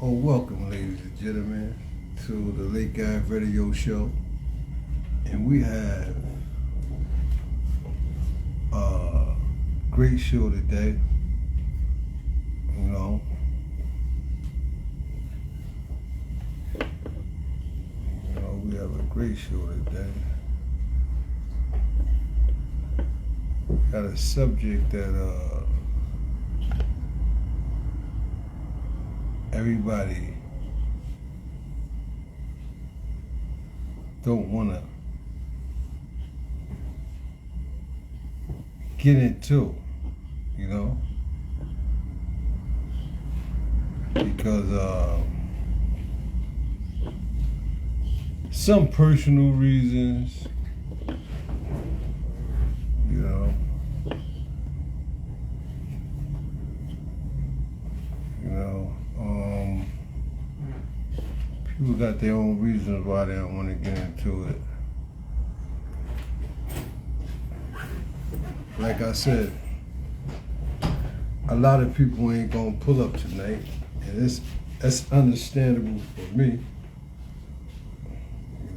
Oh, welcome, ladies and gentlemen, to the Late Guy Radio Show. And we have a great show today. You know, we have a great show today. Got a subject that everybody don't want to get into, because some personal reasons, you know, people got their own reasons why they don't want to get into it. Like I said, a lot of people ain't gonna pull up tonight, and that's understandable for me.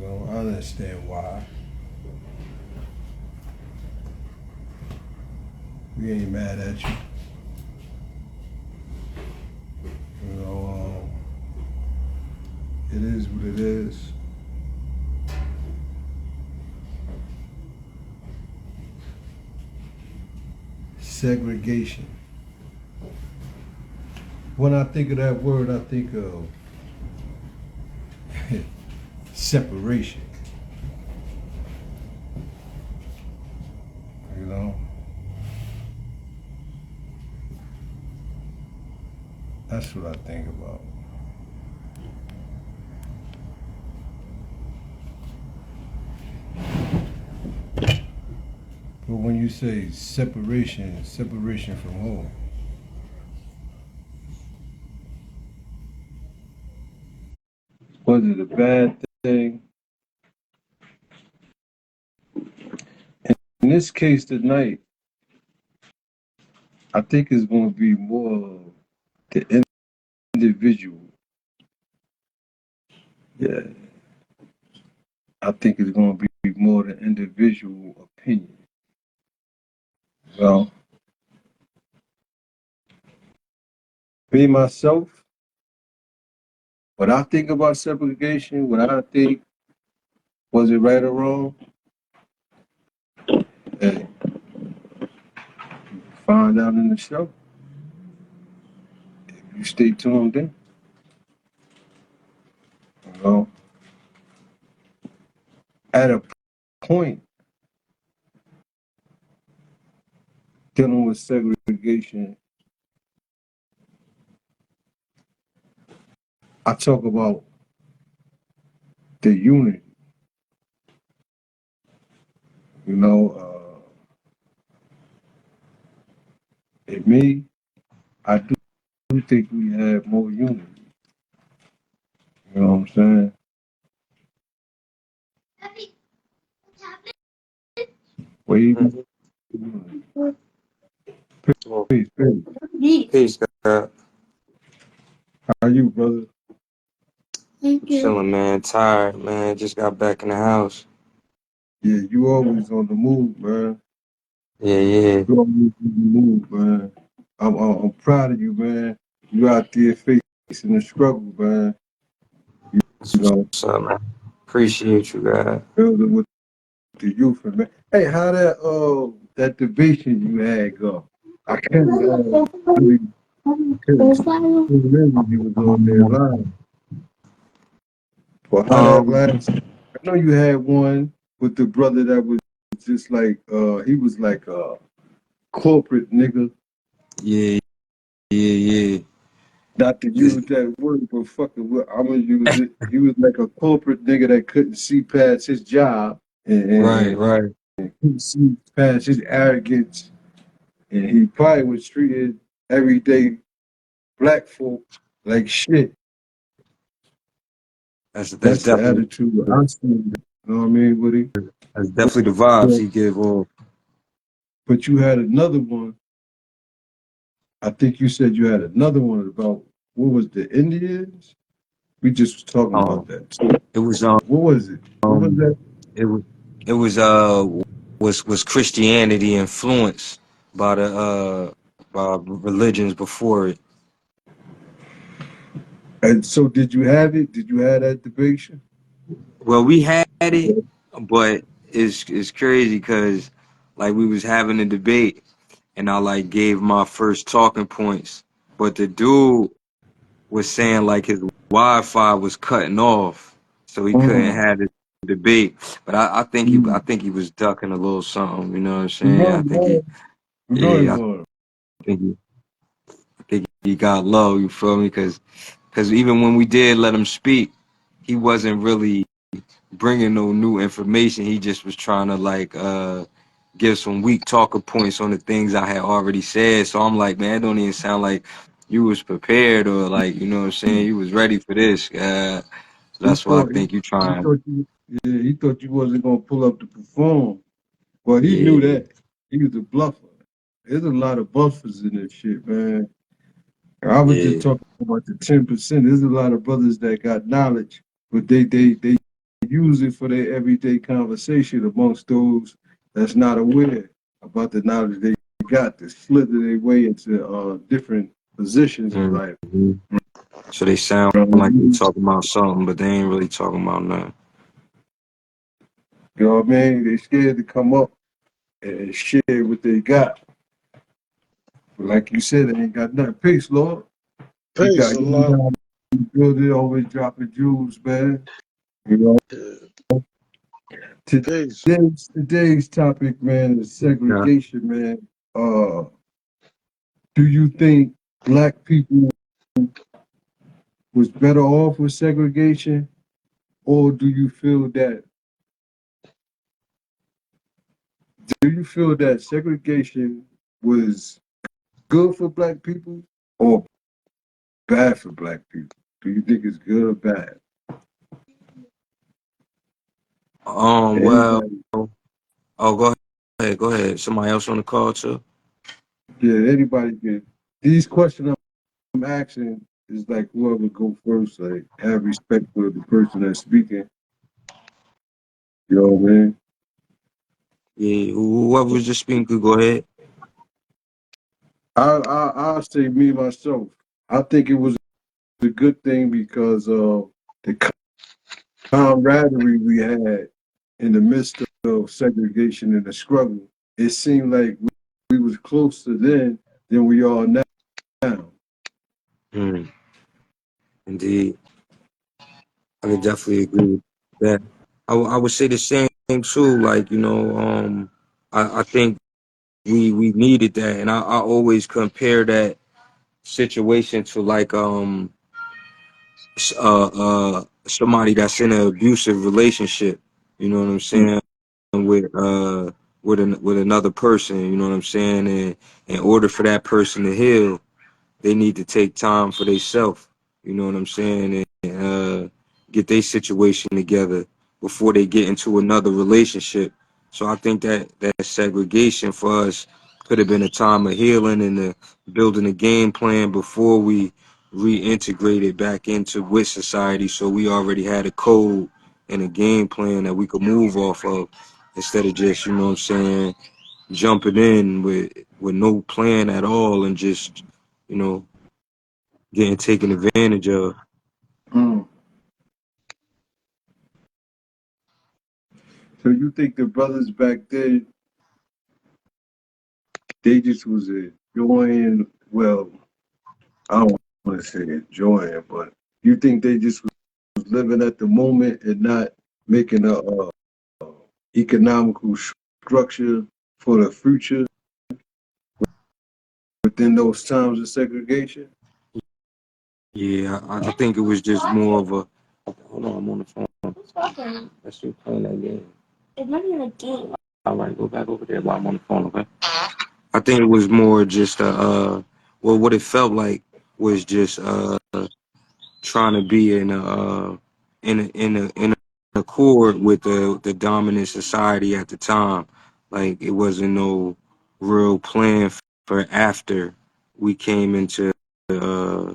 I understand why. We ain't mad at you. It is what it is. Segregation. When I think of that word, I think of separation. That's what I think about. But when you say separation from whom? Was it a bad thing? In this case tonight, I think it's going to be more the individual. Yeah. I think it's going to be more the individual opinion. Well, me, myself, what I think about segregation, what I think, was it right or wrong? Hey, find out in the show. If you stay tuned in. At a point, dealing with segregation, I talk about the unity. In me, I do think we have more unity. You know what I'm saying? Wavy. Peace, peace. Peace, God. How you, brother? Chilling, man. Tired, man. Just got back in the house. Yeah, you always on the move, man. Yeah. You always on the move, man. I'm proud of you, man. You out there facing the struggle, man. What's up, man? Appreciate you, God. Building with the youth, man. Hey, how that debation you had go? I couldn't really remember you was on there live. Well, how that last? I know you had one with the brother that was just like he was like a corporate nigga. Yeah. Not to use that word, but fucking, I'm gonna use it. He was like a corporate nigga that couldn't see past his job, and Right. couldn't see past his arrogance, and he probably was treated everyday black folk like shit. That's That's the definitely attitude I see. You know what I mean, buddy? that's definitely the vibes he give off. But you had another one. I think you said you had another one about what was the Indians? We just was talking about Um, that. it was What was it? What was um that? it was it was Christianity influenced by the by religions before it. And so, did you have it? Did you have that debate? Well, we had it, but it's crazy because like we was having a debate and I like gave my first talking points, but the dude was saying like his Wi-Fi was cutting off, so he couldn't Mm, have the debate. But I mm. think he was ducking a little something. You know what I'm You saying? know it was. You know it Yeah, was. think he, I think he got low. You feel me? Because even when we did let him speak, he wasn't really bringing no new information. He just was trying to like give some weak talker points on the things I had already said. So I'm like, man, it don't even sound like you was prepared or like, you know what I'm saying, you was ready for this. He That's why I thought think you he trying. thought you yeah, he thought you wasn't gonna pull up to perform. But he knew Yeah. that. He was a bluffer. There's a lot of bluffers in this shit, man. I was just Yeah. talking about the 10%. There's a lot of brothers that got knowledge, but they use it for their everyday conversation amongst those that's not aware about the knowledge they got to slither their way into different positions in life. hmm So they sound like they You talking about something, but they ain't really talking about nothing. know what I mean? They scared to come up and share what they got. But like you said, they ain't got nothing. Peace, Lord. You Peace got a you lot. got build it, always dropping jewels, man. You know. Yeah. Peace. Today's topic, man, is Yeah. segregation, man. Uh, do you think black people was better off with segregation, or do you feel that segregation was good for black people or bad for black people? Do you think it's good or bad? Well, Anybody? oh, go ahead. Somebody else on the call too? Yeah, anybody can. These questions I'm asking is like whoever go first, like have respect for the person that's speaking. You know what I mean? Yeah, whoever was just speaking could go ahead. I'll say me myself. I think it was a good thing because the camaraderie we had in the midst of segregation and the struggle. It seemed like we was closer then than we are now. Mm, indeed. I could definitely agree with that. I would say the same too. Like I think we needed that, and I always compare that situation to like somebody that's in an abusive relationship. You know what I'm saying? With with another person. You know what I'm saying? And in order for that person to heal, they need to take time for themselves. You know what I'm saying? And get their situation together before they get into another relationship. So I think that segregation for us could have been a time of healing and building a game plan before we reintegrated back into with society. So we already had a code and a game plan that we could move off of instead of just, you know what I'm saying, jumping in with no plan at all and just, you know, getting taken advantage of. Mm. So you think the brothers back then they just was enjoying? Well, I don't want to say enjoying, but you think they just was living at the moment and not making a economical structure for the future within those times of segregation? Yeah, I think it was just more of a. Hold on, I'm on the phone. Let's see, playing that game. It's not even a game. All right, go back over there while I'm on the phone, okay? I think it was more just well, what it felt like was just trying to be in accord with the dominant society at the time. Like it wasn't no real plan for after we came into uh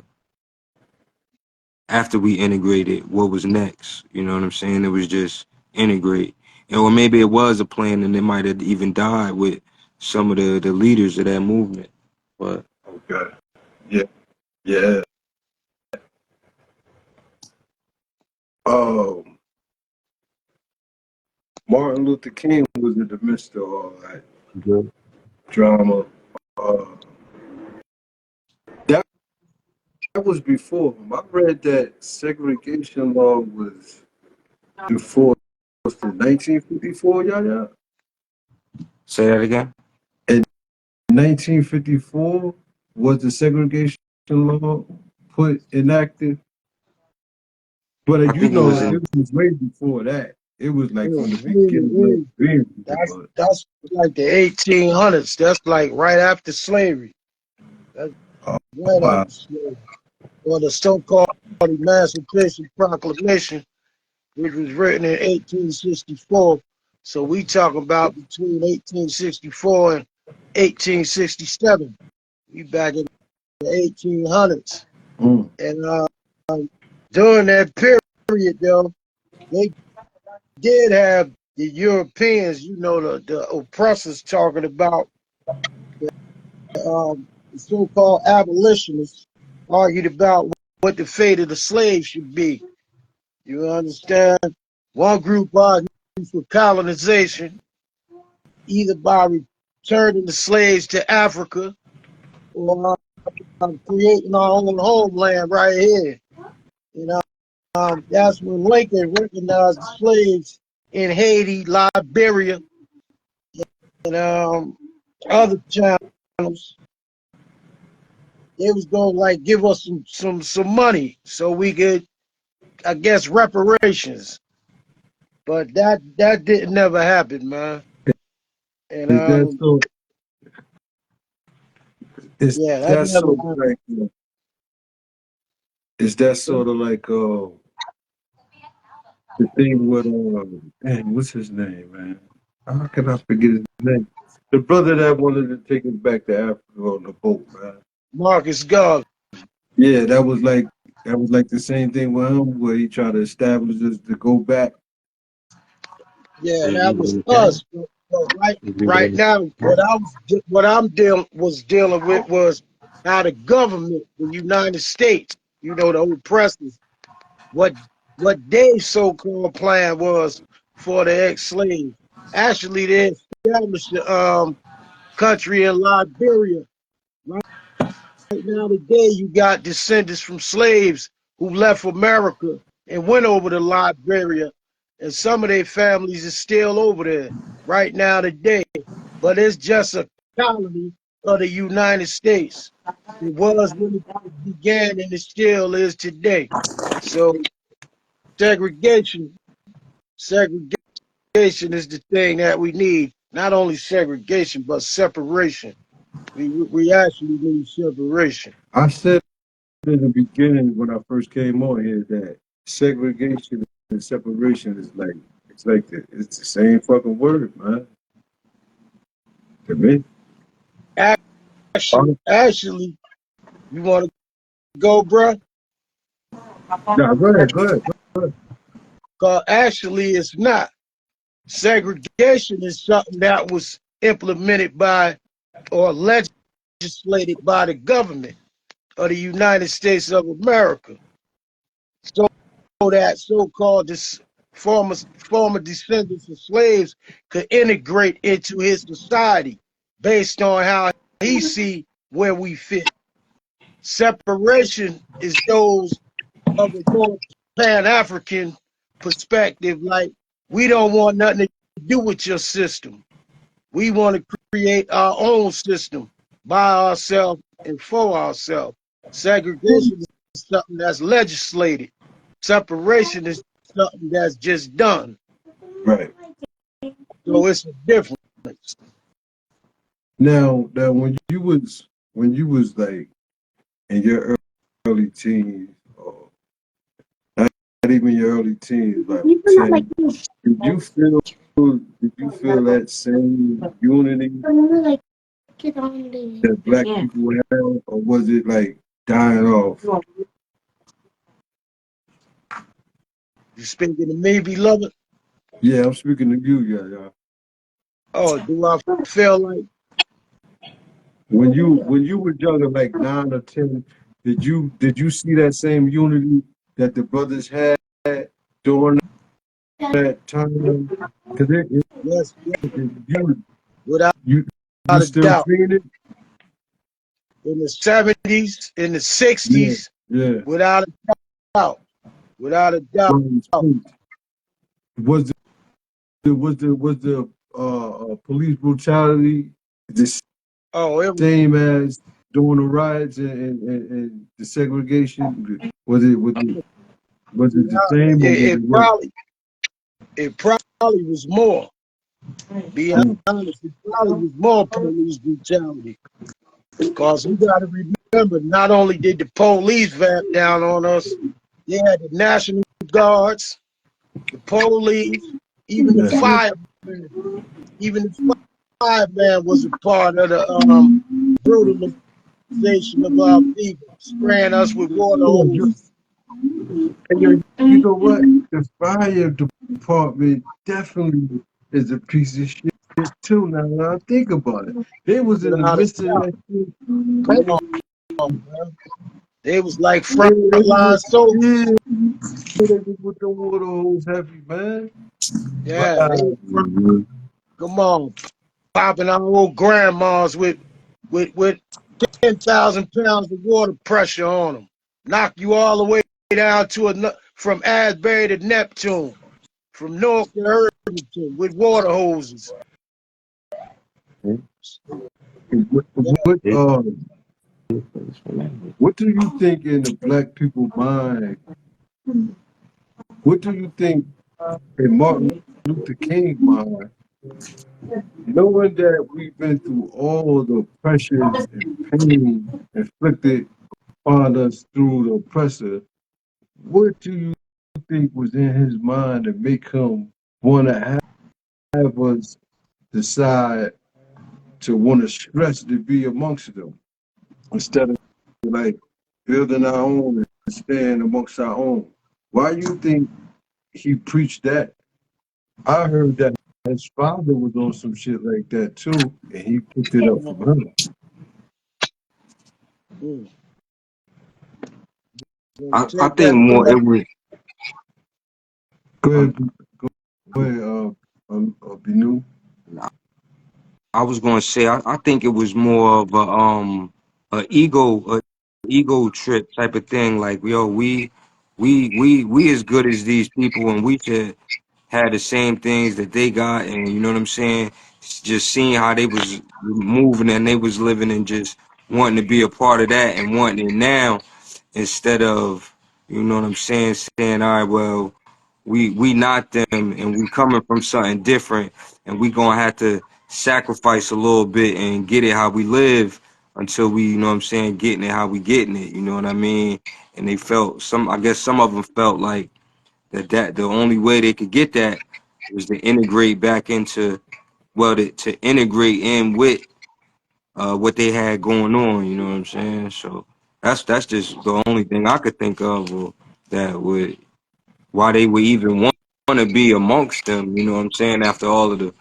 after we integrated, what was next. You know what I'm saying? It was just integrate. Or maybe it was a plan and it might have even died with some of the leaders of that movement. But Okay. Yeah. Yeah. Um, Martin Luther King was in the midst of all that drama. Uh, that that was before him. I read that segregation law was enforced in 1954. Yeah. say that again. In 1954 was the segregation law put enacted. I But you think it was know, in. it was way before that. It was like from the beginning of Mm. being. That's like the 1800s. That's like right after slavery. That's Oh, right wow. after slavery. Or the so-called Emancipation Proclamation, which was written in 1864. So we talk about between 1864 and 1867. We back in the 1800s. Mm. And during that period, though, they did have the Europeans, the oppressors talking about the so-called abolitionists argued about what the fate of the slaves should be. You understand? One group argued for colonization, either by returning the slaves to Africa or creating our own homeland right here. You know, that's when Lincoln recognized the slaves in Haiti, Liberia, and other channels. They was gonna like give us some money so we could, I guess, reparations. But that didn't never happen, man. And Is that so? Is yeah, that that never sort of happened. like? Is that sort of like the thing with man, what's his name, man? How can I forget his name? The brother that wanted to take us back to Africa on the boat, man. Marcus Garvey. Yeah, that was like the same thing with him, where he tried to establish us to go back. Yeah, Is that he was the us. same? But Is he right the now, what I'm dealing with was how the government, the United States, the oppressors, what what their so-called plan was for the ex-slaves. Actually, they established the country in Liberia. Right now, today, you got descendants from slaves who left America and went over to Liberia, and some of their families are still over there right now today. But it's just a colony of the United States. It was when it began, and it still is today. So segregation, segregation is the thing that we need. Not only segregation, but separation. We actually need separation. I said in the beginning when I first came on here that segregation and separation is like it's the same fucking word, man. To me. Actually, actually, you want to go, bro? No, go ahead, go ahead, go ahead. Because actually, it's not. Segregation is something that was implemented by or legislated by the government of the United States of America. So that so-called former descendants of slaves could integrate into his society based on how he see where we fit. Separation is those of a more Pan-African perspective, like we don't want nothing to do with your system. We want to create our own system by ourselves and for ourselves. Segregation is something that's legislated. Separation is something that's just done. Right. So it's a difference. Now when you was like in your early teens, or not even your early teens, like 10, did you feel did you feel that same unity that black people have, or was it like dying off? You speaking to me, beloved? Yeah, I'm speaking to you, yeah. Oh, do I feel like When you were younger, like 9 or 10, did you see that same unity that the brothers had during that time? Because yes, yes, you without you you a still doubt. seeing it? In the 70s, in the Yeah, 60s, yeah. without a doubt, without a doubt. From the streets. Was the police brutality the Oh, it same as during the riots and the segregation? Was it the same or was it it worse? probably was more. Be Mm. honest, it probably was more police brutality. Cause you got to remember, not only did the police vamp down on us, they had the National Guards, the police, even the That's it. firemen. Even the fireman was a part of the brutalization of our people, spraying us with water Yeah, hoses. you know what? The fire department definitely is a piece of shit too. Now, when I think about it, they was in the Without a midst of doubt. that shit. Come on, man. They was like They was, frontline soldiers. yeah, they was with the water hose heavy, man. Yeah, they Wow. was come on, popping our old grandmas with 10,000 pounds of water pressure on them. Knock you all the way down to from Asbury to Neptune, from North to Irvington with water hoses. What, what, uh, what do you think in the black people mind? What do you think in Martin Luther King mind, knowing that we've been through all the pressures and pain inflicted upon us through the oppressor, what do you think was in his mind to make him want to have us decide to want to stress to be amongst them instead of like building our own and staying amongst our own? Why do you think he preached that? I heard that his father was on some shit like that too, and he picked it up from him. Mm. I Take think that more from it was. Go Um, ahead, go ahead, Binu. I was gonna say I think it was more of a ego trip type of thing. Like yo, we as good as these people, and we should have the same things that they got, and you know what I'm saying. Just seeing how they was moving and they was living, and just wanting to be a part of that and wanting it now, instead of you know what I'm saying, saying all right, well, we not them and we coming from something different and we gonna have to sacrifice a little bit and get it how we live until we, you know what I'm saying, getting it how we getting it, you know what I mean? And they felt I guess some of them felt like that the only way they could get that was to integrate back into, well, to integrate in with what they had going on, you know what I'm saying? So that's just the only thing I could think of, that would, why they would even want to be amongst them, you know what I'm saying, after all of the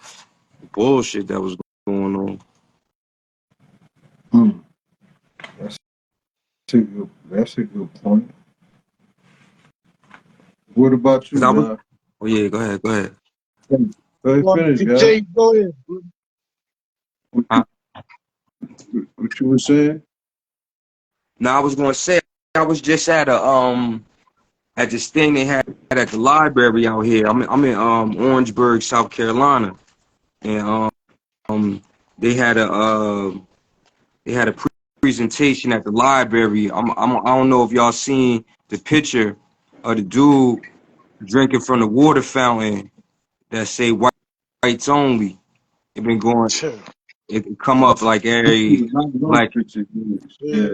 bullshit that was going on. Hmm. That's that's a good point. What about Cause you, I was, y'all? oh yeah, go ahead, go ahead. Go ahead, want to finish, y'all. continue, go ahead. What I, you, what you were saying? now I was gonna say I was just at this thing they had at the library out here. I'm in Orangeburg, South Carolina, and um they had a presentation at the library. I don't know if y'all seen the picture of the dude drinking from the water fountain that say whites only. It been going. Sure. It come up like every, Those like, pictures, Yeah, yeah.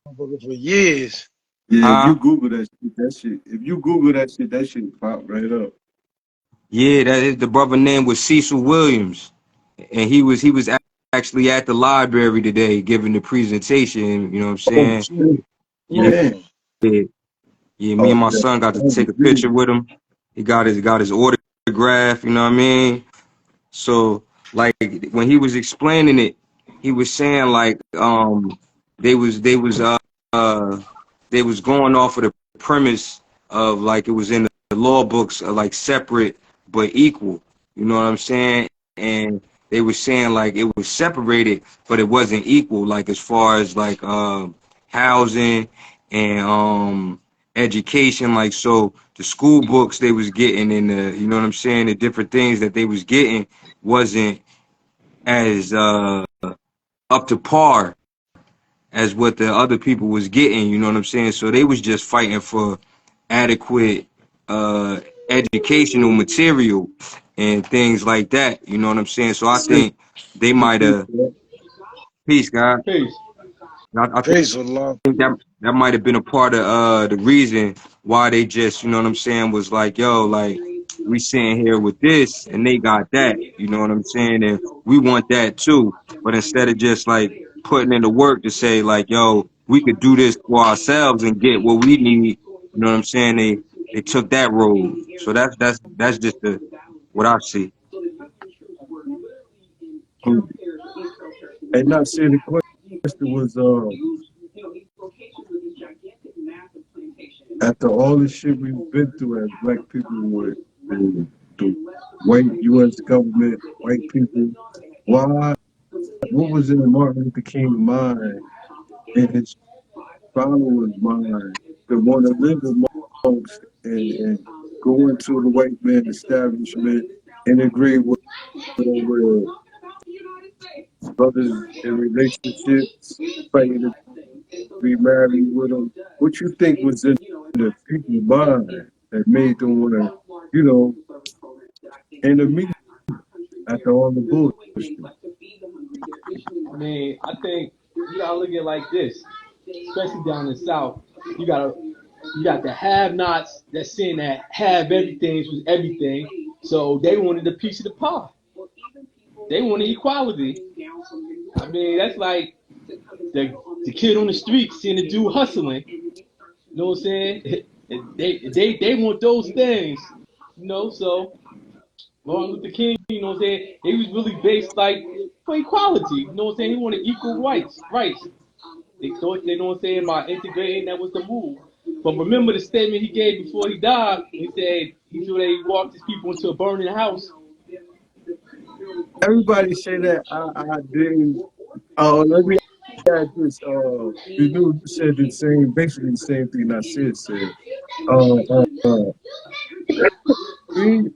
motherfucker for years. Yeah, if you huh? Google that shit, if you Google that shit pop right up. Yeah, that is, the brother name was Cecil Williams, and he was actually at the library today giving the presentation. You know what I'm Oh saying? shit. Yeah, Damn. Mm. yeah. Me Oh and my yeah. son got to That was take a picture big. with him. He got his autograph. You know what I mean? So like when he was explaining it, he was saying like they was they was uh they was going off of the premise of like it was in the law books like separate but equal. You know what I'm saying? And they were saying like it was separated but it wasn't equal like as far as like housing and education like so the school books they was getting and the you know what I'm saying the different things that they was getting wasn't as up to par as what the other people was getting, you know what I'm saying? So they was just fighting for adequate uh educational material and things like that, you know what I'm saying? So I Say think they might have that. peace, God. Peace. I Peace, Allah. think that might have been a part of the reason why they just, you know what I'm saying, was like, yo, like we sitting here with this and they got that, you know what I'm saying? And we want that too. But instead of just like putting in the work to say like, yo, we could do this for ourselves and get what we need, you know what I'm saying? They took that road. So that's just what I see. And not saying the question was after all the shit we've been through as black people with the white US government, white people, why what was in Martin Luther King's mind and his followers' mind to want to live amongst and go into the white man establishment and agree with them with brothers in relationships, fighting to be married with them. What you think was in the people's mind that made them want to, you know, intermediate after all the bullshit? I mean, I think you gotta look at it like this, especially down in the South. You gotta you got the have-nots that saying that have everything was everything, so they wanted a piece of the pie. They wanted equality. I mean, that's like the kid on the street seeing the dude hustling. You know what I'm saying? They want those things. You know, so Martin Luther King, you know what I'm saying? He was really based like for equality. You know what I'm saying? He wanted equal rights. Rights. They thought, you know what I'm saying, by integrating, that was the move. But remember the statement he gave before he died? He said he said he walked his people into a burning house. Everybody say that I didn't. Let me add this. The dude said the same, basically the same thing I said. Uh, me,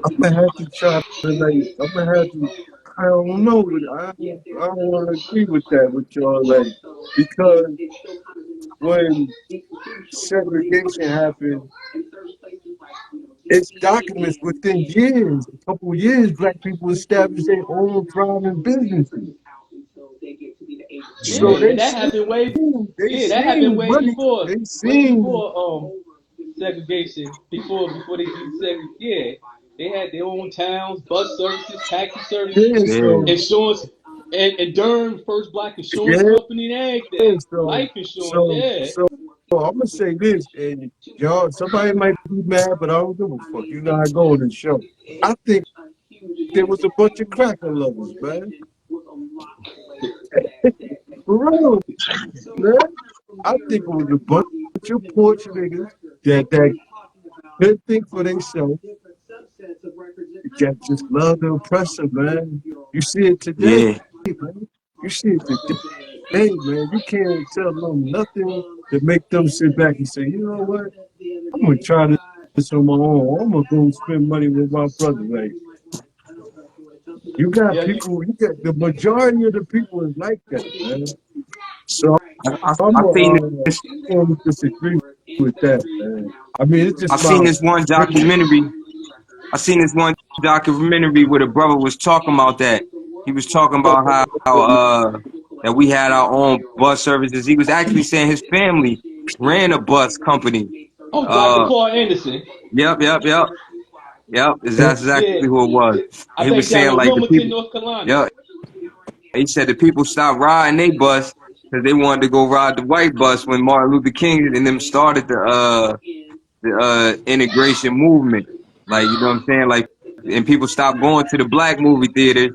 I'm gonna have to try to like. I'm gonna have to. I don't know. I don't want to agree with that with y'all. Like because when segregation happened, it's documents within years, a couple of years, black people established their own private businesses. Yeah, So and that happened they yeah, that happened seen way money. before They seen segregation. Before they did segregation. Yeah. They had their own towns, bus services, taxi services, this. Yeah. insurance, and Durham, first black insurance Yeah. company and everything. So Life insurance, so yeah. so I'm gonna say this, and y'all, somebody might be mad, but I don't give a fuck. You know I go on the show. I think there was a bunch of cracker lovers, man. For real, man. I think it was a bunch of porch niggas that couldn't think for themselves, that just love the oppressor, man. You see it today, Yeah. man. You see it today, man. You can't tell them nothing to make them sit back and say, you know what? I'm gonna try this on my own. I'm gonna go spend money with my brother. Like you got Yeah, people, you got the majority of the people is like that, man. So I seen this I'm gonna disagree with that, man. I mean, it's I just my seen this one documentary. I seen this one documentary where the brother was talking about that. He was talking about how that we had our own bus services. He was actually saying his family ran a bus company. oh, Dr. Uh, Paul Anderson. yep. That's Yeah, exactly who it was. I And he think was down saying in like the Wilmington, people. North Carolina. Yep. He said the people stopped riding they bus because they wanted to go ride the white bus when Martin Luther King and them started the integration movement. Like, you know what I'm saying? Like, and people stopped going to the black movie theaters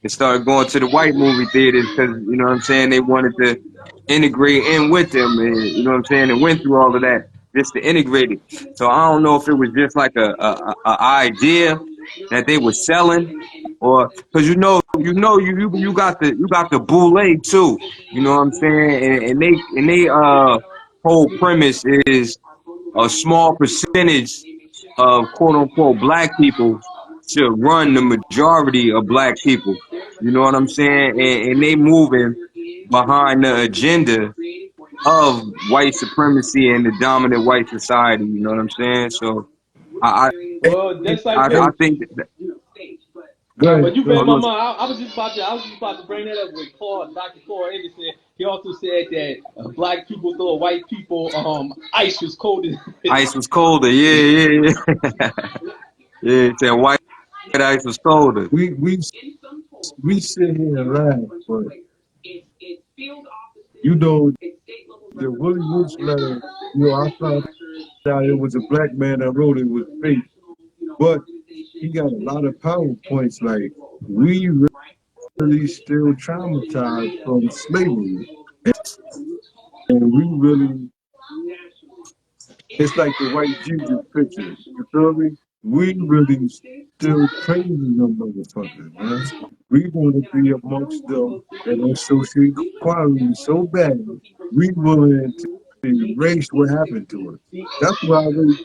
and started going to the white movie theaters because, you know what I'm saying, they wanted to integrate in with them, and you know what I'm saying, and went through all of that just to integrate it. So I don't know if it was just like a idea that they were selling, or because you got the boule too. You know what I'm saying, and they whole premise is a small percentage of quote unquote black people should run the majority of black people. You know what I'm saying? And they moving behind the agenda of white supremacy and the dominant white society. You know what I'm saying? So I Hey, Well, hey, that's like I hey, with. think that, go ahead, But you go read ahead. my was mind. I was just about to bring that up with Dr. Claude Anderson. He also said that black people thought white people ice was colder. ice was colder. Yeah, yeah, yeah. Yeah, it said white ice was colder. We sit here and laugh, but you know the Willie Woods letter. I found out it was a black man that wrote it was fake, but he got a lot of PowerPoints. Like we really still traumatized from slavery, and we really it's like the white Jesus picture. You feel me? We really still praising them motherfuckers, man. We want to be amongst them that are social equality so bad. We willing to erase what happened to us. That's what I really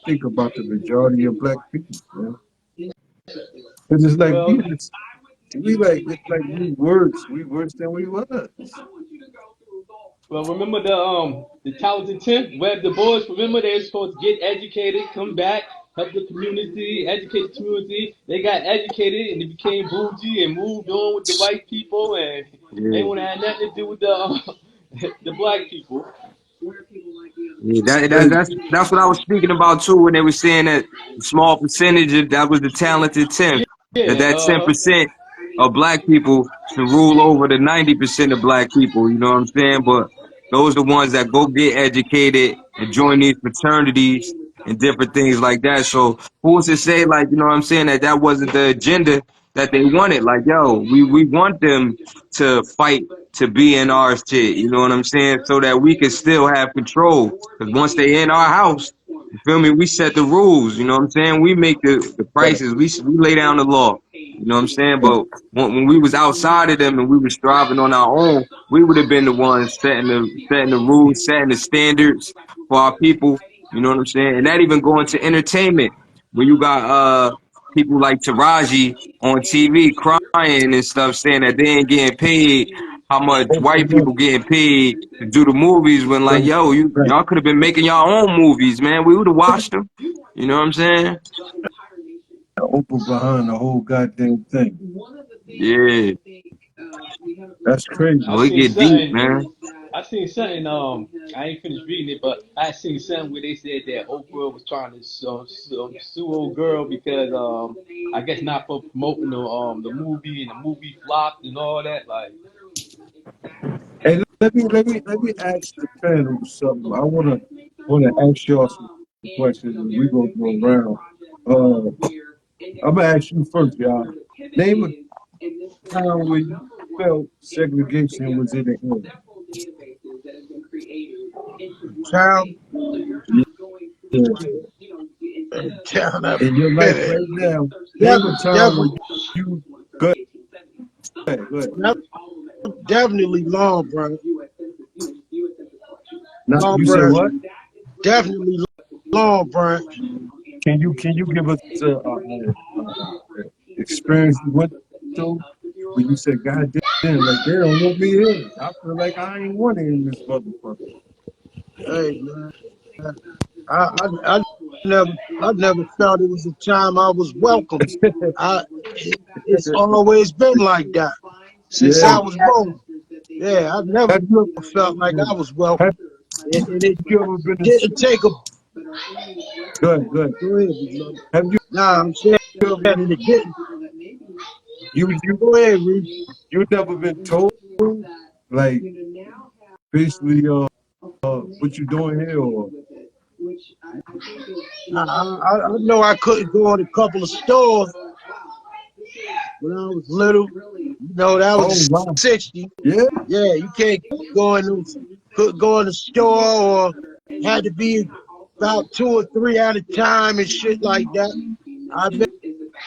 think about the majority of black people, man. Because it's like Well, it's like we worse than we was. remember the talented tenth, Web Du Bois. Remember they were supposed to get educated, come back, help the community, educate the community. They got educated and they became bougie and moved on with the white people, and they Yeah. want to have nothing to do with the the black people. Yeah, Hey, that's what I was speaking about too when they were saying that small percentage of that was the talented tenth. Yeah, That 10% of black people should rule over the 90% of black people. You know what I'm saying? But those are the ones that go get educated and join these fraternities and different things like that. So who's to say, like, you know what I'm saying, that that wasn't the agenda that they wanted? Like, yo, we want them to fight to be in our shit. You know what I'm saying? So that we can still have control. Because once they in our house, you feel me? We set the rules. You know what I'm saying? We make the right, prices. We lay down the law. You know what I'm saying? right. But when we was outside of them and we was striving on our own, we would have been the ones setting the rules, setting the standards for our people. You know what I'm saying? And that even going to entertainment, when you got people like Taraji on TV crying and stuff, saying that they ain't getting paid how much Oh, for white people money. getting paid to do the movies, when like, Right, yo, right. y'all could have been making your own movies, man. We would have watched them. You know what I'm saying? Oprah behind the whole goddamn thing. Yeah. That's crazy. I So it seen get deep, something. man. I seen something. I ain't finished reading it, but I seen something where they said that Oprah was trying to sue old girl because I guess not for promoting the movie and the movie flopped and all that. Like, Hey, let me ask the panel something. I wanna ask y'all some questions, and we gonna go around. I'm gonna ask you first, y'all. Name a time when you felt segregation was in the air. Child, Yeah. child, I've In your life been it. right now, name a Definitely, time when definitely, you go ahead, go ahead. definitely Long Branch. Now Long you said Branch. what? Definitely Long Branch. Can you give us a experience you went through when you said, "God damn, like they don't want me here. I feel like I ain't wanted in this motherfucker." Hey man, I never, I never felt it was a time I was welcome. It's always been like that since Yeah. I was born. Yeah, I never Have you felt like I was welcome. have And it you ever been in? didn't take a. Good, good. Go ahead, big mother. Have Nah, I'm saying you ever that it didn't. you Go ahead, Reese. you never been told like? basically what you doing here or I know I couldn't go in a couple of stores when I was little. You know, that was oh the wow. 60s. Yeah, Yeah, you can't go in those, could go in the store or had to be about two or three at a time and shit like that. I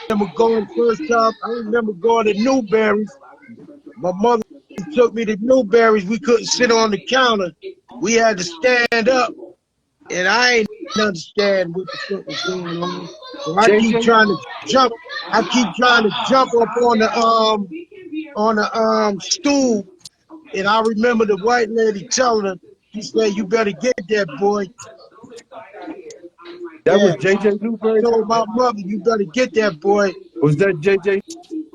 remember going first time. I remember going to Newberry's. My mother took me to Newberry's. We couldn't sit on the counter. We had to stand up, and I ain't understand what the fuck was going on. So I keep JJ. trying to jump. I keep trying to jump up on the stool, and I remember the white lady telling her, she said, "You better get that boy." That was Yeah, JJ she Newberry. told my mother, "You better get that boy." Was that JJ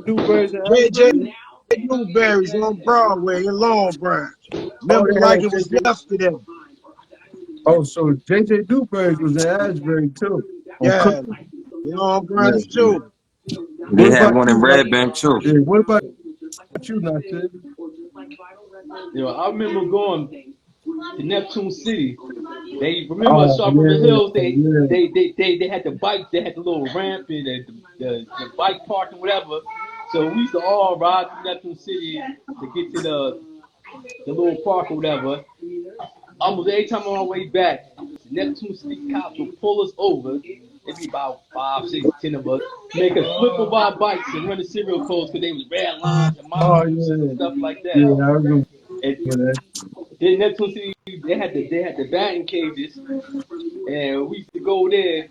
Newberry's in JJ Asbury? Newberry's on Broadway in Long Branch. Oh, Remember they like had it was JJ. yesterday. Oh, so JJ Newberry's was in Asbury too. On Cook. Yeah, Long Yeah, Branch yeah. too. They What had about one in you, Red Bank too. yeah, what about you, Nasir? I remember going to Neptune City. They remember Oh Sharp River yeah, Hills. yeah. They had the bike. They had the little ramp and the bike park and whatever. So we used to all ride to Neptune City to get to the little park or whatever. Almost every time on our way back, the Neptune City cops would pull us over. It'd be about 5, 6, 10 of us, make us flip over our bikes and run the serial codes because they was red lines and Oh miles and yeah, stuff like yeah. that. I remember And that. then Neptune City, they had the batting cages, and we used to go there.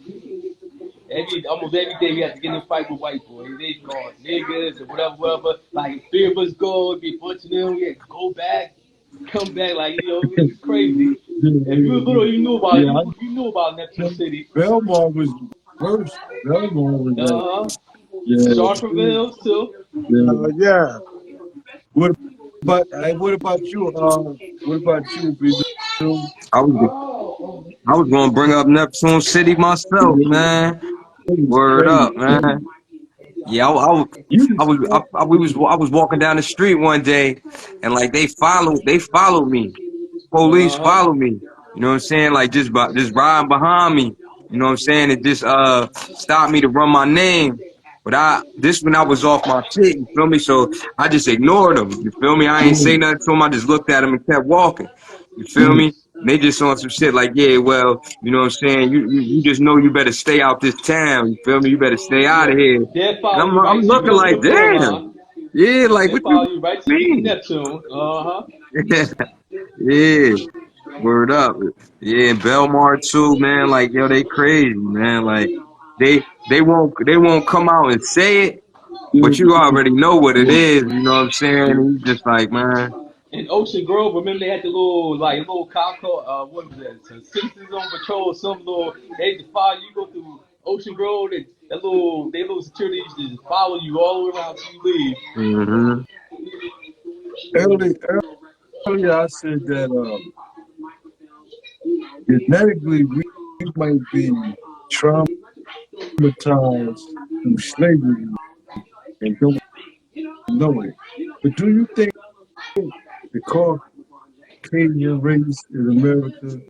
Almost every day we had to get in a fight with white boys. They called niggas or whatever, whatever. Like if three of us go, it'd be a bunch of them. We had to go back, come back. Like it was crazy. Yeah, If you yeah, was yeah. little, you knew about it. Yeah, You knew about Neptune think City. Belmont was worse. Belmont was Uh like, huh. yeah, Sharperville too. yeah. Yeah. What what about you? What about you, B? Bill? I was I was gonna bring up Neptune City myself, Yeah, man. it was Word crazy. up, man. Yeah, You I was was, I was walking down the street one day, and like they followed me. Police Uh huh. follow me. You know what I'm saying? Like just riding behind me. You know what I'm saying? It just stopped me to run my name. But this when I was off my shit, you feel me? So I just ignored them. You feel me? I ain't yeah, say nothing to them. I just looked at them and kept walking. You feel yeah, me? And they just on some shit like, yeah, well, you know what I'm saying? You just know you better stay out this town. You feel me? You better stay out Yeah. of here. They'll And follow you I'm right looking even over like, the blue damn. line. Yeah, like They'll what you follow you right till you get to mean? Neptune. Uh huh. Yeah. Word up. Yeah, Belmar too, man. Like, yo, they crazy, man. Like they won't come out and say it, but you yeah, already know what it yeah, is, you know what I'm saying? yeah. And you just like, man. In Ocean Grove, remember they had the little cop car, what was that? So Citizens on Patrol, some little, they had to follow you, go through Ocean Grove, they little security used to follow you all the way around till you leave. Hmm. Early, earlier I said that genetically we might be traumatized through slavery and don't know it. But do you think the Caucasian race in America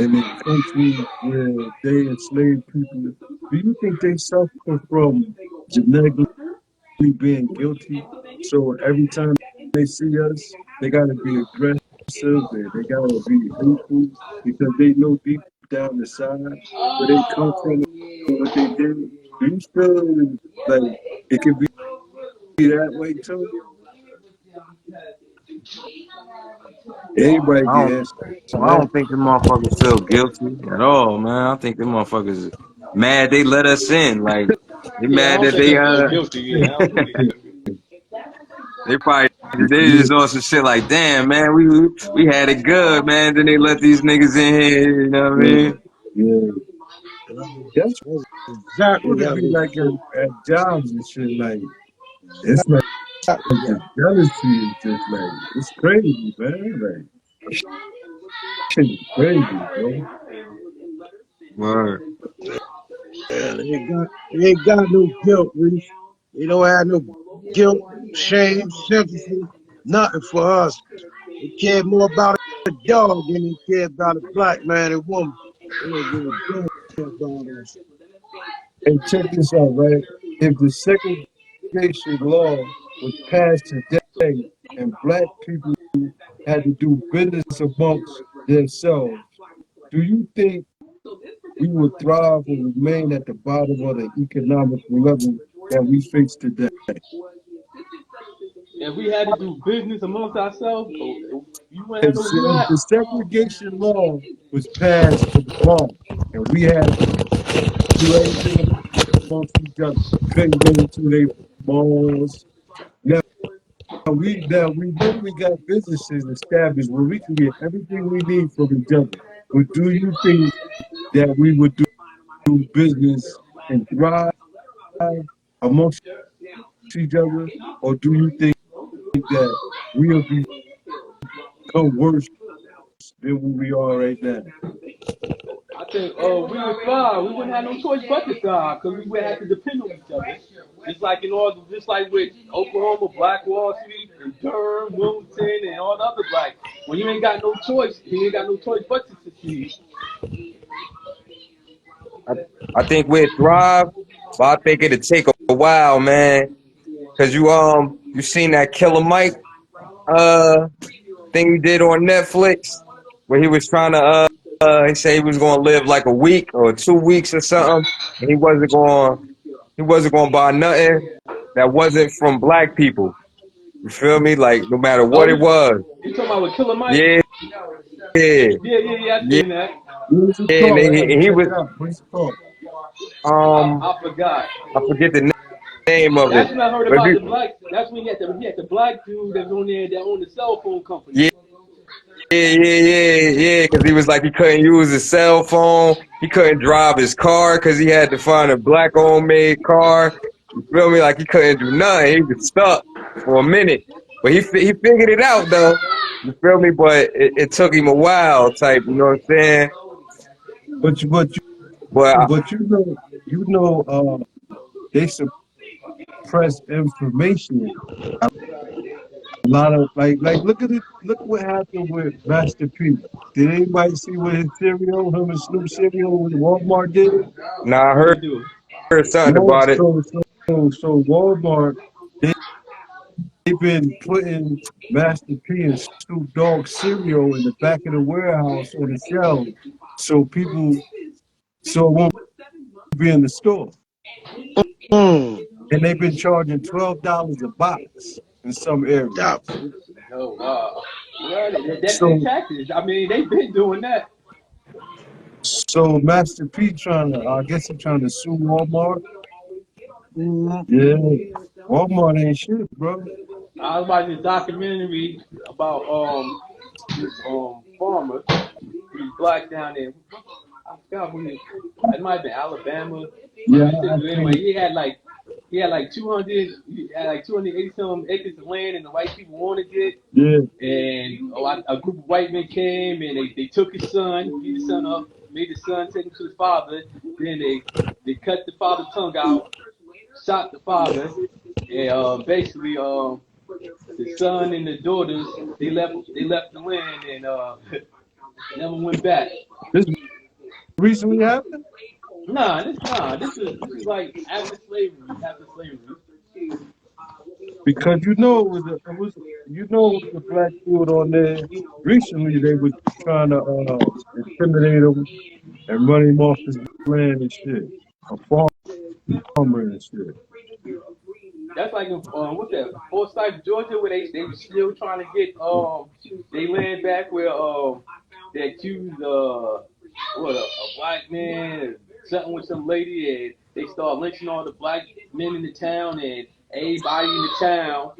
and in countries where they enslave people, do you think they suffer from genetically being guilty? So every time they see us, they got to be aggressive and they got to be hateful because they know deep down inside where they come from and what they did. Do you feel like it could be that way too? Everybody I can don't answer I that. don't think them motherfuckers feel guilty at all, man. I think them motherfuckers mad they let us in. Like they Yeah, I mad don't that think they they feel guilty. Yeah, I don't think they feel guilty. they probably they Yeah, just on some shit like, damn, man, we had it good, man. Then they let these niggas in here, you know what I yeah, mean? yeah. That's That's exactly what it how be they like feel. at jobs and shit. Like it's like Exactly the that. jealousy is just like it's crazy, man. Like shit is crazy, bro. Word. Yeah, they ain't got no guilt, Reese. They don't have no guilt, shame, sympathy, nothing for us. They cared more about a dog than they cared about a black man and woman. They don't give a damn about us. And check this out, right? If the segregation law was passed today and black people had to do business amongst themselves, do you think we would thrive or remain at the bottom of the economic level that we face today? If we had to do business amongst ourselves, you wouldn't have If, no do if that. the segregation law was passed tomorrow and we had to do everything amongst each other, couldn't go to their malls. Now we know we got businesses established where we can get everything we need from each other. But do you think that we would do business and thrive amongst each other, or do you think that we'll become worse than what we are right now? I think we would thrive. We wouldn't have no choice but to thrive because we would have to depend on each other. Just like with Oklahoma, Black Wall Street, and Durham, Wilmington, and all the other black. When you ain't got no choice, you ain't got no choice but to succeed. I, I think we'd thrive, but I think it'd take a while, man. Cause you seen that Killer Mike thing he did on Netflix where he was trying to he said he was gonna live like a week or 2 weeks or something, and he wasn't gonna buy nothing that wasn't from black people. You feel me? Like no matter Oh, what it was. you talking about with Killer Mike? Yeah, yeah, Yeah. I yeah. seen that. Where's it And called? I gotta he check was it out. Where's it called? um I forgot. I forget the name of it, That's when I heard but if about you, the black. That's when he had the black dude that was on there that owned the cell phone company. yeah, yeah, because he was like he couldn't use his cell phone, he couldn't drive his car because he had to find a black owned made car. You feel me? Like he couldn't do nothing. He was stuck for a minute, but he figured it out though. You feel me? But it took him a while, type. You know what I'm saying? But you, but But but they suppress information. A lot of look at it. Look what happened with Master P. Did anybody see what his cereal, him and Snoop cereal, with Walmart did? now I What heard, they do? heard something No, about it. so Walmart they've been putting Master P and Snoop Dogg cereal in the back of the warehouse on the shelves, so so it won't be in the store. Mm. And they've been charging $12 a box in some Stop. areas. Oh wow. Well, that's their So tactics. I mean, they've been doing that. so Master P I guess he's trying to sue Walmart. Mm. Yeah, Walmart ain't shit, bro. I was watching a documentary about this farmer. He's black down there. I forgot who he. It might have been Alabama, Yeah, I Mississippi. Anyway, think he had like 280 some acres of land, and the white people wanted it. yeah. And a group of white men came and they took his son, beat his son up, made the son take him to his father. Then they cut the father's tongue out, shot the father, and basically the son and the daughters they left the land and never went back. This recently happened This is like after slavery, after slavery. because it was a black dude on there. Recently, they were trying to intimidate him and run him off his land and shit. A farmer and shit. That's like in what's that? Forsyth, Georgia, where they were still trying to get they land back where they accused a black man something with some lady and they start lynching all the black men in the town and everybody in the town.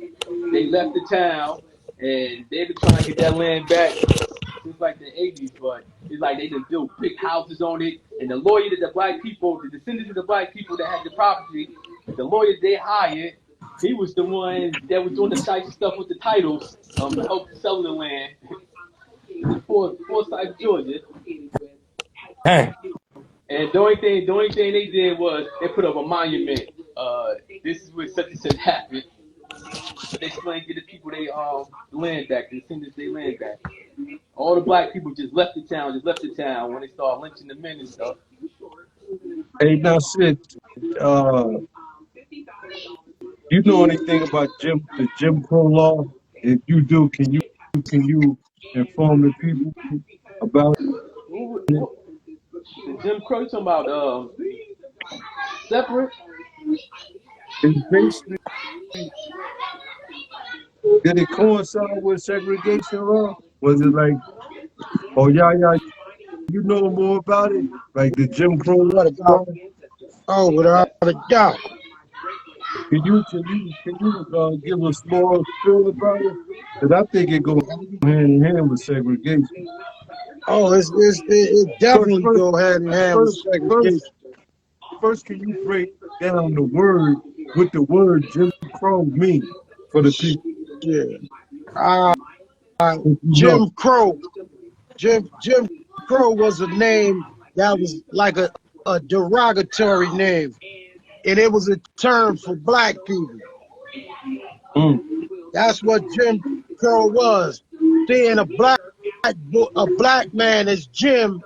They left the town and they've been trying to get that land back since like the 80s, but it's like they just built big houses on it. And the lawyer that the black people, the descendants of the black people that had the property, the lawyer they hired, he was the one that was doing the shady stuff with the titles to help sell the land. This is Forsyth, Georgia. Dang. And the only thing they did was they put up a monument. This is where such and such happened. But they explained to the people they land back, as soon as they land back. All the black people just left the town, when they started lynching the men and stuff. Hey, now, Sid, uh, you know anything about the Jim Crow law? If you do, can you inform the people about it? The Jim Crow talking about separate. It's basically, did it coincide with segregation law? Was it like, oh yeah, you know more about it? Like the Jim Crow What about? law? Oh, without That a doubt. Can you give us more spill about it? Because I think it goes hand in hand with segregation. Oh, it First, definitely first, go hand in hand with first, first, segregation. first, can you break down the word what the word Jim Crow mean for the people Yeah. Uh, if you know? Jim Crow. Jim Crow was a name that was like a derogatory name, and it was a term for black people. Mm. That's what Jim Crow was. Seeing a black man as Jim,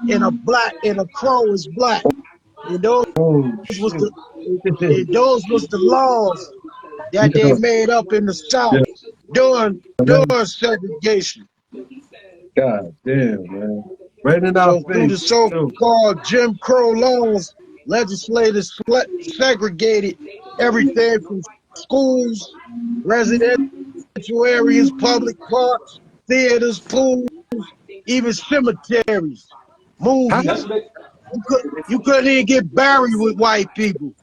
and a crow is black. And Oh was shit! the those was the laws that they Yeah, made up in the yeah, South during man. segregation. God damn, man. Right in our So through the face too. so-called Jim Crow laws, legislators segregated everything from schools, residential areas, public parks, theaters, pools, even cemeteries, How? that's movies. what they You couldn't even get buried with white people.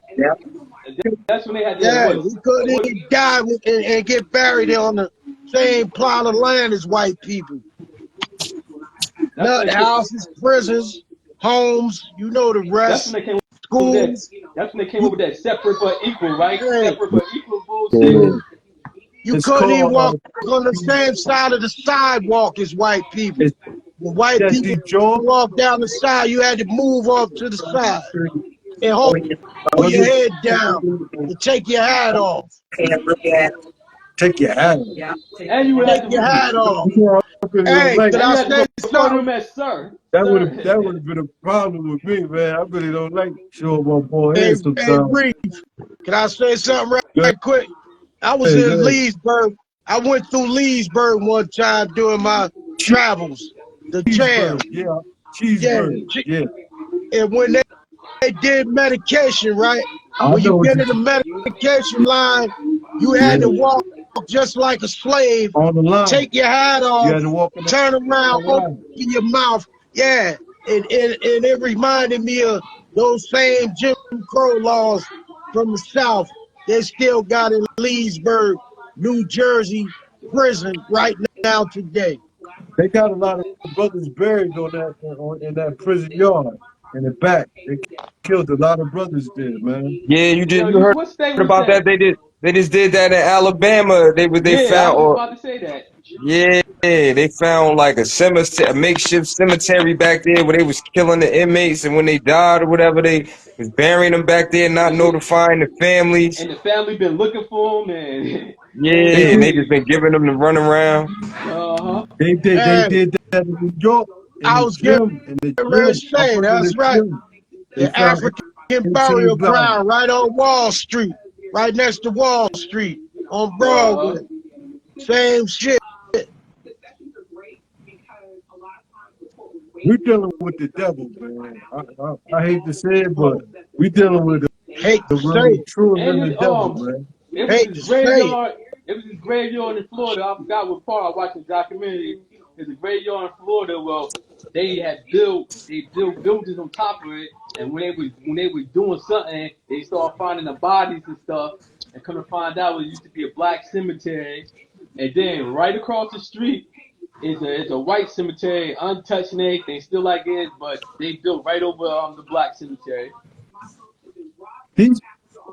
that's when they had that Yeah, we couldn't even die and get buried on the same plot of land as white people. that's when Nut they came, houses, prisons, homes, you know the that's when rest, they came up with that. schools. That's when they came You, up with that separate but equal, right? hey, Separate but equal bullshit. Yeah. you, you It's couldn't even called walk on the same side of the sidewalk as white people. it's When white that people Detroit. walk down the side, you had to move off to the side and hold Was your it? head down and take your hat off. Take your hat off. And you would have Take to your hat off. You know, I really don't Hey, like could and I you had to say refer to something? him as sir. that would Sir. have been a problem with me, man. I really don't like showing my bald Hey, head hey, sometimes. Reed, could I say something Go right quick? I was ahead, go in ahead. Leesburg. I went through Leesburg one time during my travels. The jam. Cheeseburger, yeah. Yeah. Cheeseburger, yeah. And when they did medication, right? I When you know what get you in the medication line, you yeah. had to walk just like a slave, On the line. take your hat You off, had to walk in turn that around, open line. your mouth. Yeah. And it reminded me of those same Jim Crow laws from the South. They still got in Leesburg, New Jersey prison right now today. They got a lot of brothers buried in that prison yard in the back. They killed a lot of brothers there, man. Yeah, Yo, you heard what state was about that? that? They just did that in Alabama. They Yeah, I found was just or about to say that. yeah, they found like a cemetery, a makeshift cemetery back there where they was killing the inmates, and when they died or whatever, they was burying them back there, not And they notifying the families. and the family been looking for him, and They Yeah, and did they just been giving them the run around. uh huh. they Hey, did that in New York I was getting in the ready to gym, up say, under the that's right. gym. They The found African 18 burial bodies. ground right on Wall Street, right next to Wall Street on Uh huh. Broadway. Same shit. We're dealing with the devil, man. I hate to say it, but Oh, we dealing with hate the to say real it. true and And living devil, man. it was Hate this to say it. graveyard. It was this graveyard in Florida. I forgot what part. I watched the documentary. There's a graveyard in Florida. Well, they built buildings on top of it, and when they was doing something, they started finding the bodies and stuff, and come to find out it used to be a black cemetery, and then right across the street is a white cemetery, untouched and everything, still like it is, but they built right over the black cemetery. These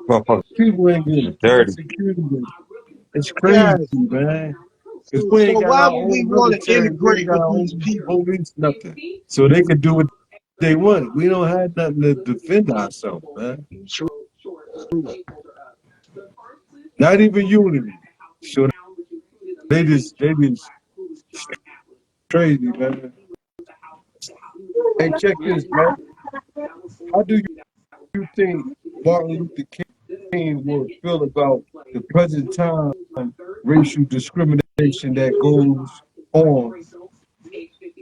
Motherfuckers people ain't getting are dirty. prosecuted. It's crazy, Yes. man. If So, we so ain't got why our would we own want to military, we ain't integrate got with our these own people? police, nothing. So they can do what they want. We don't have nothing to defend ourselves, man. True. Not even unity. So They just crazy, man. Hey, check Yeah. this, right? How do you think Martin Luther King would feel about the present time racial discrimination that goes on?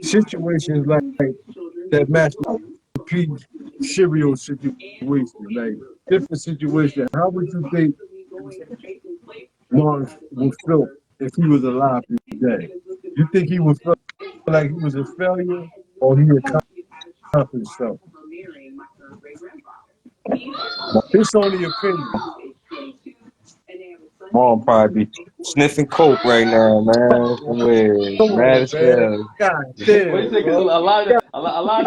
Situations like that Master P serial situation, like different situation. How would you think Martin would feel if he was alive today? You think he would feel like he was a failure or he accomplished something? It's only opinion. Mom probably be sniffing coke right now, man. Somewhere Come mad on, as man. hell. God What you damn, say? Because a bro. lot of God a damn, lot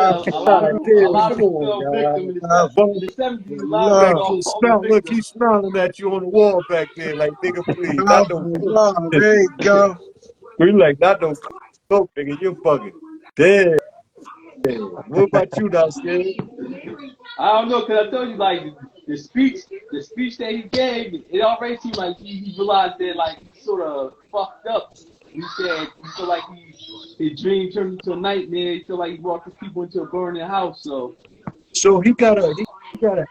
of come people on, fell victim God. in love, the Well, 70s. A lot of like love, people you all the smell, look, victims. he's smiling at you on the wall back there, like nigga, please, not love, no coke. love. There you go. We like not no coke, nigga. You're bugging. Damn. What about you, Dustin? I don't know, cause I told you like the speech that he gave, it already seemed like he realized that like he sort of fucked up. He said he feel like his dream turned into a nightmare. He feel like he walked his people into a burning house. So So he got an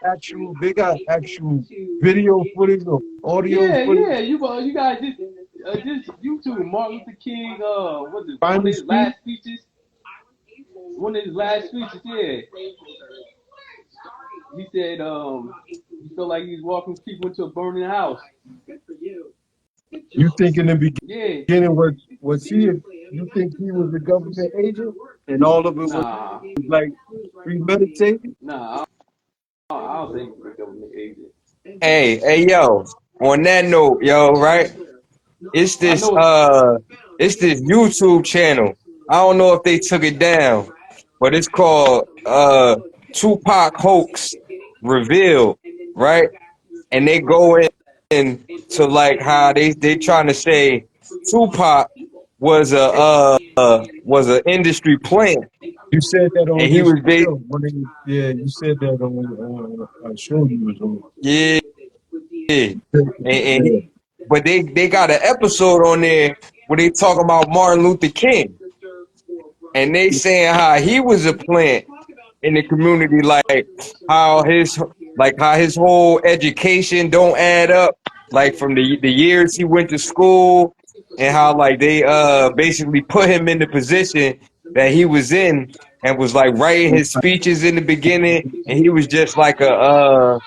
actual they got actual video footage or audio yeah, footage, yeah, you guys just YouTube Martin Luther King. What's it? One final of his speech. last speeches. One of his last speeches. Yeah, he said he felt like he was walking people into a burning house. You think in the Yeah, beginning was he you think he was a government agent and all of it was nah, like premeditated? nah. I don't think he's a government agent. Hey, yo. On that note, yo, right? It's I this know it's uh it's this YouTube channel. I don't know if they took it down, but it's called Tupac Hoax Revealed, right? And they go in to like how they trying to say Tupac was a industry plant, You said that on and he this was based. show. Yeah, you said that on a show you was on. Yeah, and Yeah. but they got an episode on there where they talk about Martin Luther King, and they saying how he was a plant in the community, how his how his whole education don't add up, like from the years he went to school, and how like they basically put him in the position that he was in, and was like writing his speeches in the beginning, and he was just like a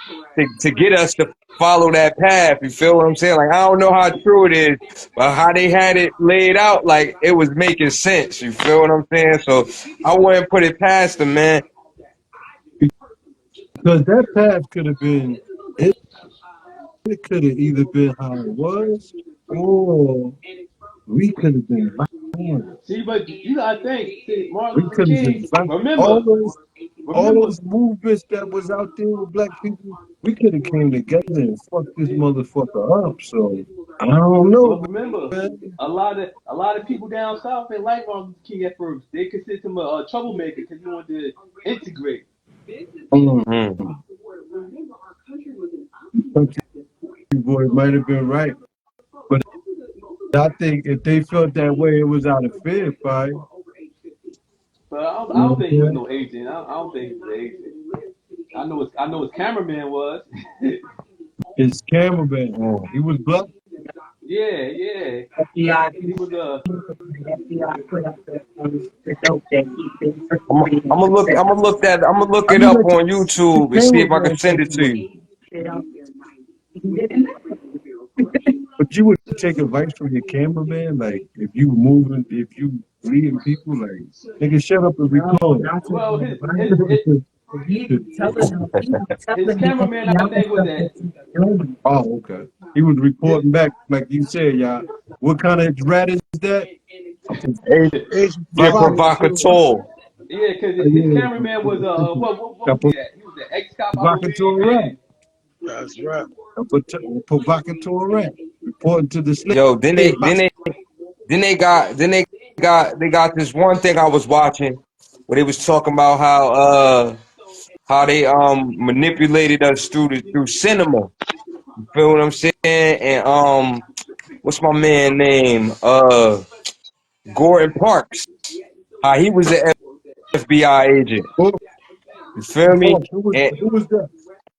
to get us to follow that path. You feel what I'm saying? Like, I don't know how true it is, but how they had it laid out, like it was making sense. You feel what I'm saying? So I wouldn't put it past them, man. Because that path could have been it could have either been how it was or we could have been violent. see, but you gotta think. See, Martin We Luther could have been King. violent. All Remember. those movements that was out there with black people, we could have came together and fucked this motherfucker up. So I don't know, But remember, man. a lot of people down south ain't like Martin Luther King at first. They consider him a troublemaker because he wanted to integrate. Um, Mm. country boy might have been right, but I think if they felt that way, it was out of fear, probably. But You I know don't what think he was I'm no agent. I don't think he was an agent. I know his cameraman was. saying? His cameraman, Mm. he was black. Yeah, yeah. He was a. I'm gonna look I it mean, up like, on the YouTube and see if I can cameraman send it to person, you. but you would take advice from your cameraman, like if you moving, if you leading people, like nigga, shut up and record. Well, his cameraman I think was at. Oh, okay. He was His, reporting back, like you said, y'all. What kind of rat is that? Agent Agent provocateur. Provocateur. yeah, because Oh, his yeah, cameraman was what a was he at? He was an ex cop, I believe. provocateur rat. Yeah. That's right. A provocateur rat. Reporting to the slave Yo, master. they got this one thing I was watching where they was talking about how they manipulated us through cinema. You feel what I'm saying? And what's my man name? Gordon Parks. He was an FBI agent. Gordon You feel me? Parks. And Who was that?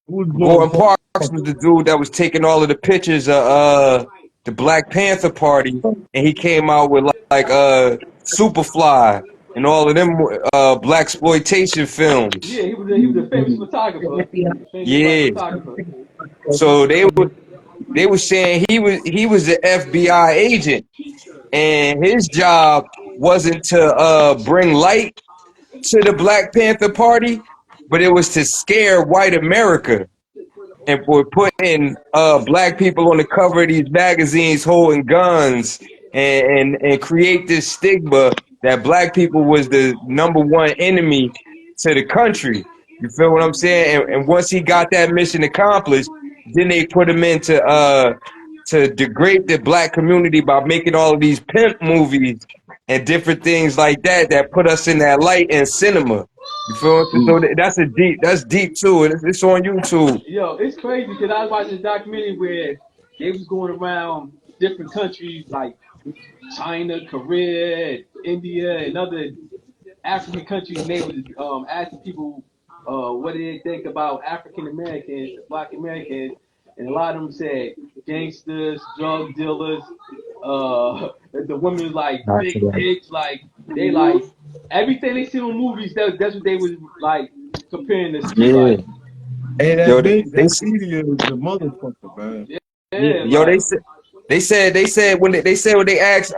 Who was Gordon Gordon Parks Parks? was the dude that was taking all of the pictures of the Black Panther Party, and he came out with like Superfly and all of them black exploitation films. Yeah, he was a famous photographer, famous black Yeah. photographer. So they were saying he was the FBI agent, and his job wasn't to bring light to the Black Panther Party, but it was to scare white America. And for putting black people on the cover of these magazines holding guns and create this stigma that black people was the number one enemy to the country. You feel what I'm saying? And once he got that mission accomplished, then they put him into to degrade the black community by making all of these pimp movies and different things like that that put us in that light in cinema. You feel what I'm saying? So that's deep too, and it's on YouTube. Yo, it's crazy because I was watching a documentary where they was going around different countries like China, Korea, India, and other African countries, and they was asking people what do they think about African Americans, Black Americans, and a lot of them said gangsters, drug dealers. The women like big dicks, like they like everything they see on movies. That's what they was like comparing us to, Yeah, like Hey, yo, that media is a motherfucker, man. yeah, yeah, yo, like they said when they asked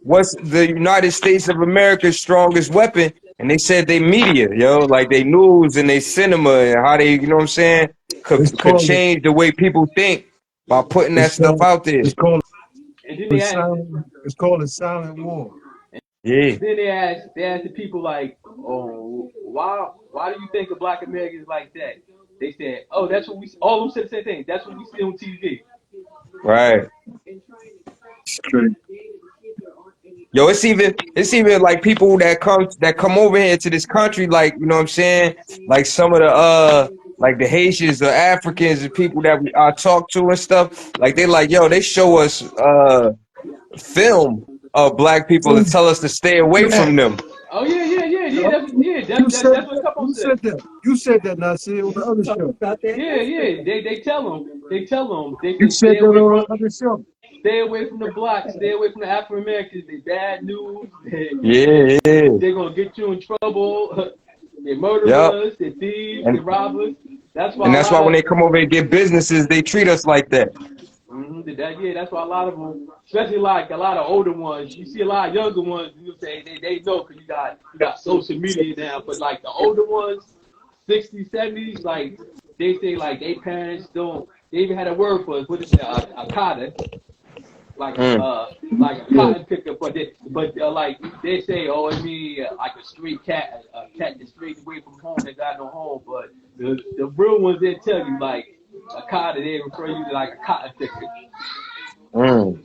what's the United States of America's strongest weapon, and they said they media, yo, like they news and they cinema and how they, you know what I'm saying, It's could called change the way people think by putting that stuff out there. it's called and then a they asked, silent it's called a silent war. Yeah, then they asked the people like, oh, why do you think of Black Americans like that? They said, oh, that's what we. All of them said the same thing. That's what we see on TV. right. Straight. Yo, it's even like people that come over here to this country, like, you know what I'm saying, like some of the like the Haitians or Africans and people that I talk to and stuff, like they like, yo, they show us film of black people to tell us to stay away Yeah, from them. Oh yeah, yeah, yeah, yeah. you said That's what that. Capo You said. said that. You said that, Nasir, on the other show. Yeah, yeah. They tell them. They tell them. They You say said that on the other show. stay away from the blacks. Stay away from the African Americans. They bad news. Yeah, yeah, They're gonna get you in trouble. They're yep. murderers. They're thieves. They're And robbers. That's why and a that's why lot when of they come over and get businesses, they treat us like that. yeah, that's why a lot of them, especially like a lot of older ones, you see a lot of younger ones. You say they know because you got social media now. But like the older ones, 60s, 70s, like they say like their parents don't. They even had a word for it. What is it? A cotter, Mm. like a Yeah. cotton picker. But like they say, oh, it mean like a street cat, a cat that's straight away from home that got no home. But the real ones they tell you like a cotter, they refer you to like a cotton picker. Mm.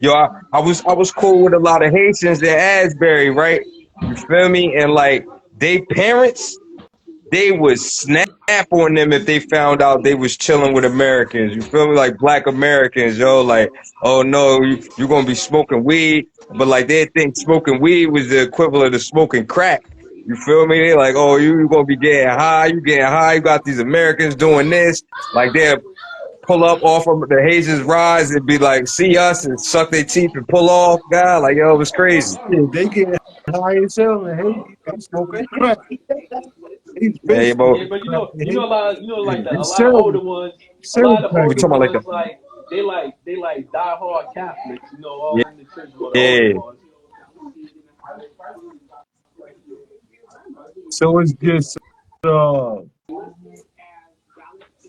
Yo, I was cool with a lot of Haitians in Asbury, right? You feel me? And like they parents, they would snap on them if they found out they was chilling with Americans. You feel me? Like black Americans, yo. Like, oh no, you're gonna be smoking weed, but like they think smoking weed was the equivalent of smoking crack. You feel me? They like, oh, you gonna be getting high. You getting high. You got these Americans doing this. Like they're pull up off of the Hazes rides and be like, see us and suck their teeth and pull off. God, like, yo, it was crazy. Yeah, they get high as hell and hate. They smoking crack. He's Yeah, basically but Yeah, but crack and hate. a lot, like They a lot of older ones, sell crack. we talking about like the, like they like die hard Catholics, yeah, all in the church or the older yeah. ones. So it's just uh,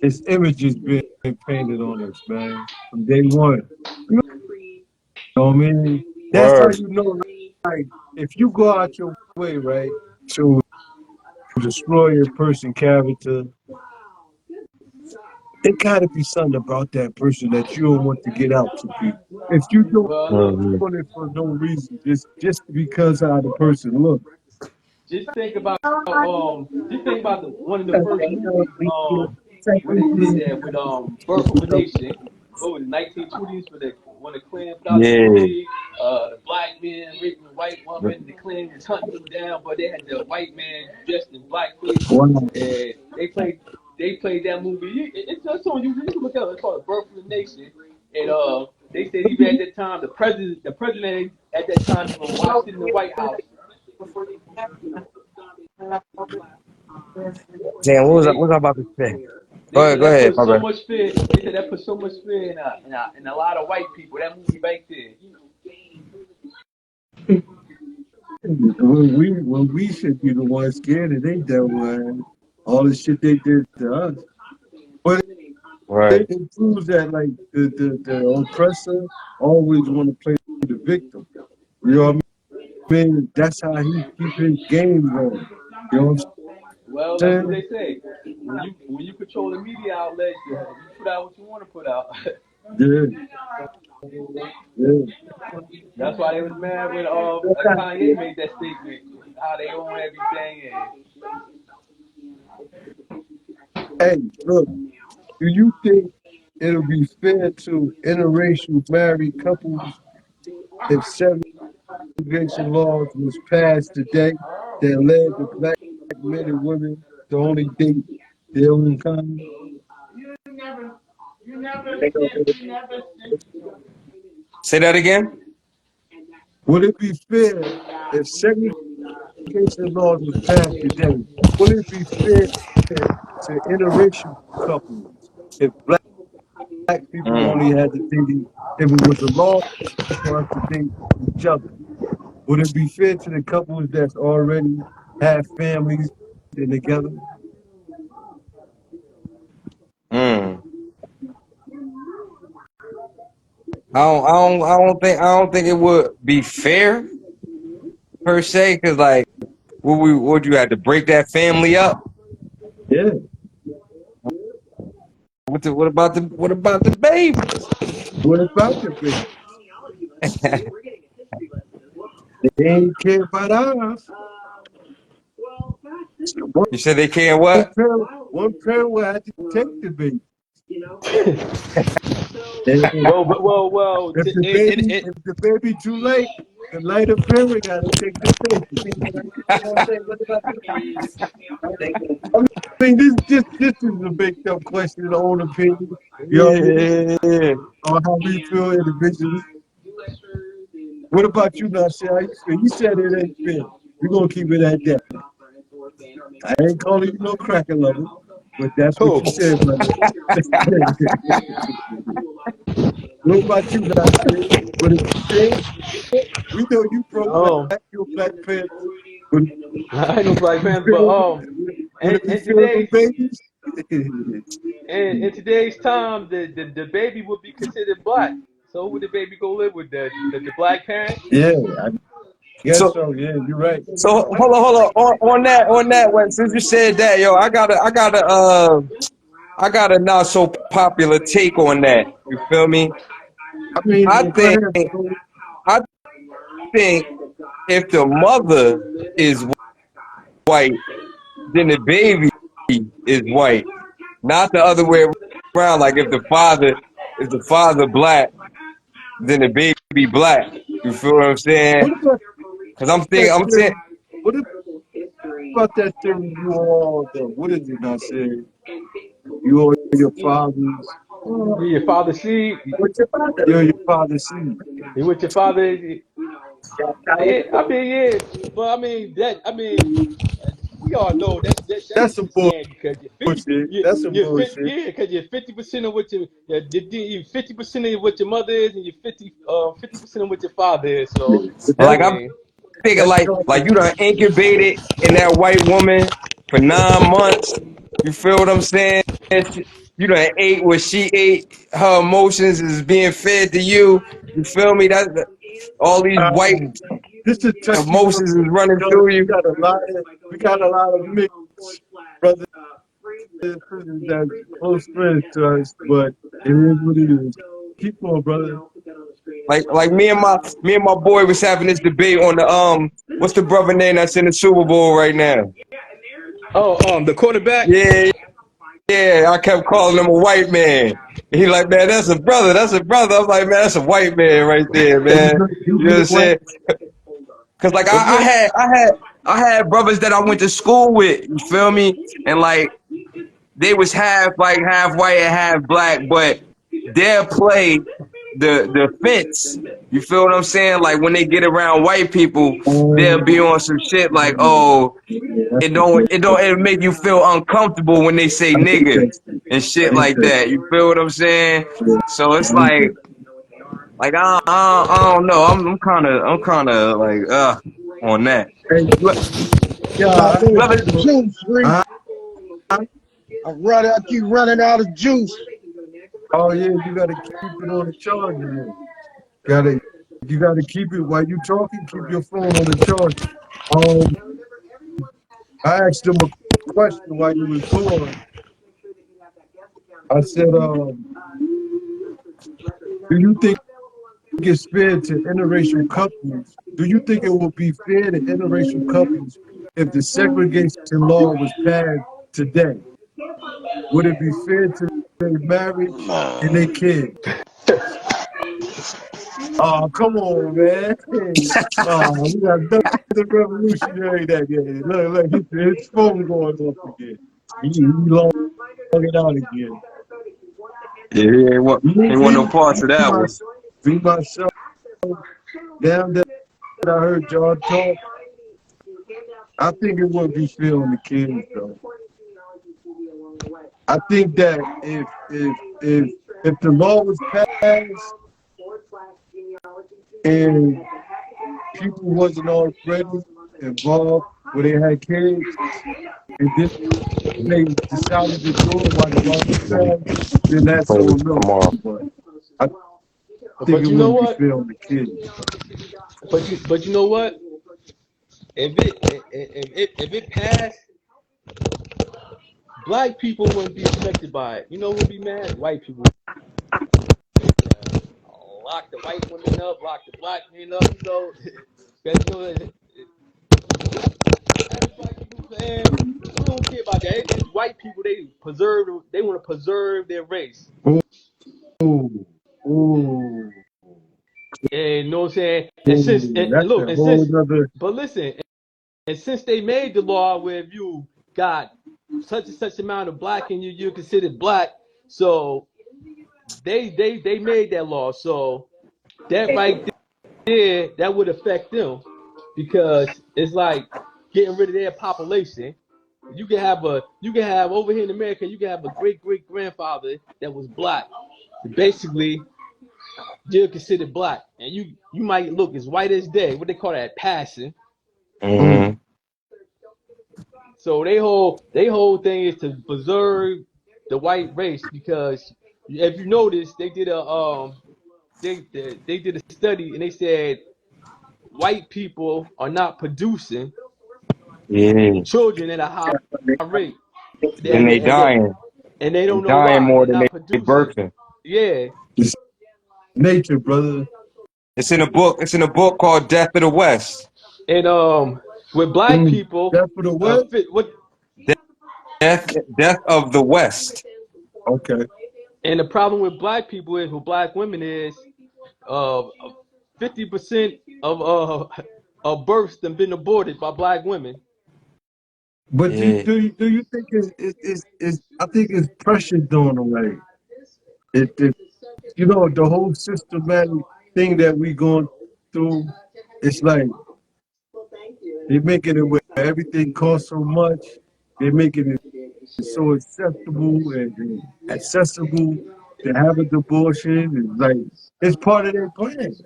it's images being painted on us, man, from day one. You know what I mean? That's how Word. you know, like, if you go out your way, right, to destroy a person's character, it gotta be something about that person that you don't want to get out to people. If you don't Well, look, Mhm. want it for no reason, just because how the person looks. just think about one of the first movies, where they did that with Birth of a Nation. 1920s for the when the Klan put out the Yeah. movie, the black man raping the white woman, the Klan was hunting them down, but they had the white man dressed in blackface, Wow. and they played that movie. It's on you. You can look it up. It's called The Birth of the Nation, and they said even at that time the president at that time even watched it in the White House. Damn, And they what was I about to say? they said Go that ahead, put my so bad. much fear. They said that put so much fear in a lot of white people. That movie right there. When we should be the ones scared of they devil ass, all the shit they did to us. But Right. it proves that like the oppressor always want to play the victim. You know what I mean? That's how he keep his game going. You know what I'm Well, that's what saying? they say. When you control the media outlets, you put out what you want to put out. Yeah, yeah. That's why they was mad when Kanye made that statement, how they own everything. And Hey, look, do you think it'll be fair to interracial married couples if segregation laws was passed today that led the black men and women to only date their own kind? Say that again. Would it be fair if segregation laws was passed today? Would it be fair to interracial couples if black people Mm. only had to date, if it was a law for us to date each other? Would it be fair to the couples that's already have families and together? Mm. I don't think it would be fair per se, because like, would you have to break that family up? Yeah. What about the babies? What about the baby? They ain't care about us. So You said they can't one what? parent will have to take the baby. And well. if the baby too late, the lighter parent got to take the baby. I mean, this is a big up question, in own opinion. You know what I mean? Yeah. On how we feel individually. What about you, Nasir? How you feel? You said it ain't fair. We're gonna keep it at that. I ain't calling you no cracker lover, but that's what Who? you said, brother. What about you, Nasir? Would it be fair? We know you pro black, Um, you're Black Panther. Would it I ain't no Black be Panther, fair? but Would in, it be in fair for today's babies? in today's time, the baby would be considered black. So who would the baby go live with? The black parent? Yeah, I guess So so. Yeah, you're right. hold on. On that one, since you said that, yo, I got a not so popular take on that. You feel me? I mean, I go think ahead, bro. I think if the mother is white, then the baby is white, not the other way around. Like if the father black, then the baby black. You feel what I'm saying? What about Because that I'm saying, theory? What about that theory you all the what is it I said? You are your father's Your father seed. you're your father's seed. You with your father. Yeah, I mean, yeah, but we all know that's That's just some insanity because bullshit. That's some bullshit. yeah, because you're 50% of what you 50% of what your mother is, and you're 50% of what your father is. So But I like I'm mean, thinking that's called like you done incubated in that white woman for 9 months. You feel what I'm saying? You done ate what she ate. Her emotions is being fed to you. You feel me? All these white this is touchy one. emotions is running Because through you. we got a lot of mixed brothers and sisters that's close friends to us, but it is what it is. Keep on, brother. Like me and my boy was having this debate on the what's the brother name that's in the Super Bowl right now? the quarterback. Yeah, Yeah, I kept calling him a white man. He like, man, that's a brother. That's a brother. I'm like, man, that's a white man right there, man. You You know what I'm get what? saying? Cause like But yeah, I had brothers that I went to school with. You feel me? And like they was half white and half black, but they'll play the fence. You feel what I'm saying? Like when they get around white people, they'll be on some shit like, oh, that's it make you feel uncomfortable when they say nigga interesting. and shit like Interesting. that. You feel what I'm saying? Yeah, So it's interesting. like I don't know. I'm kind of like on that. Hey, Stop yeah, with Brother, the juice, Reese. I, I keep running out of juice. oh yeah, you got to keep it on the charger. Then. Gotta, you got to keep it while you talking. Keep your phone on the charger. Um, I asked them a question while you was gone. I said, do you think it's fair to interracial couples? Do you think it would be fair to interracial couples if the segregation law was passed today? Would it be fair to their marriage and their kids? Oh, come on, man. Hey, oh, we got another revolutionary that day. Look, his phone going off again. He logged it out again. yeah, he ain't want no parts of that one. Me myself, now that I heard y'all talk, I think it would be fair on the kids, though. I think that if the law was passed and people wasn't already involved where they had kids, and then they decided to do it while the law was passed, then that's on them. But I think it But you know wouldn't be what? fair on the kids. But you know what? If it passed, black people wouldn't be affected by it. You know who would be mad? White people. Lock the white women up, lock the black men up. You know, because you know black people, man, we don't care about that. It's white people. They want to preserve their race. Oh, oh, And you know what I'm saying? oh, that's a whole nother. But listen, and since they made the law where if you got such and such amount of black in you, you're considered black. So they made that law. So that right there, that would affect them because it's like getting rid of their population. You can have over here in America, you can have a great grandfather that was black. Basically, you're considered black, and you might look as white as day. What they call that, passing. Mm, Mm-hmm. So they whole thing is to preserve the white race because if you notice, they did a study and they said white people are not producing Yeah, children at a high rate. and And, they and, they, dying. and they They don't know dying why. more They're than not they producing. birthing. Yeah. it's nature, brother. It's in a book. It's in a book called Death of the West. And with black Mm, people, that for the West? what Death of the West. Okay. and the problem with black people is with black women is 50% of births have been aborted by black women. But Yeah. do you think I think it's pressure going away. It you know the whole systematic thing that we going through. It's like they're making it where everything costs so much. They're making it so acceptable and accessible to have an abortion. It's like it's part of their plan.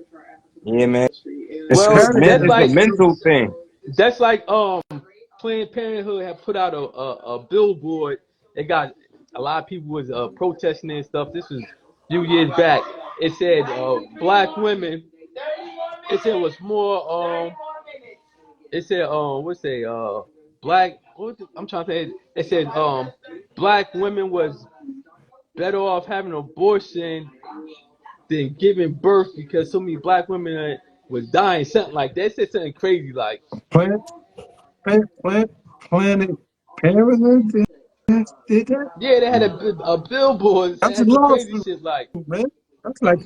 Yeah, man. It's Well, kind of It's a mental thing. that's like Planned Parenthood had put out a billboard. It got a lot of people was protesting and stuff. This was a few years back. It said black women. It said was more it said what's say black. I'm trying to say. It said black women was better off having an abortion than giving birth because so many black women was dying. Something like that. It said something crazy like. plant, plant, planet parenthood. States did that? Yeah, they had a billboard that That's a had some crazy lawsuit, shit like, man. That's like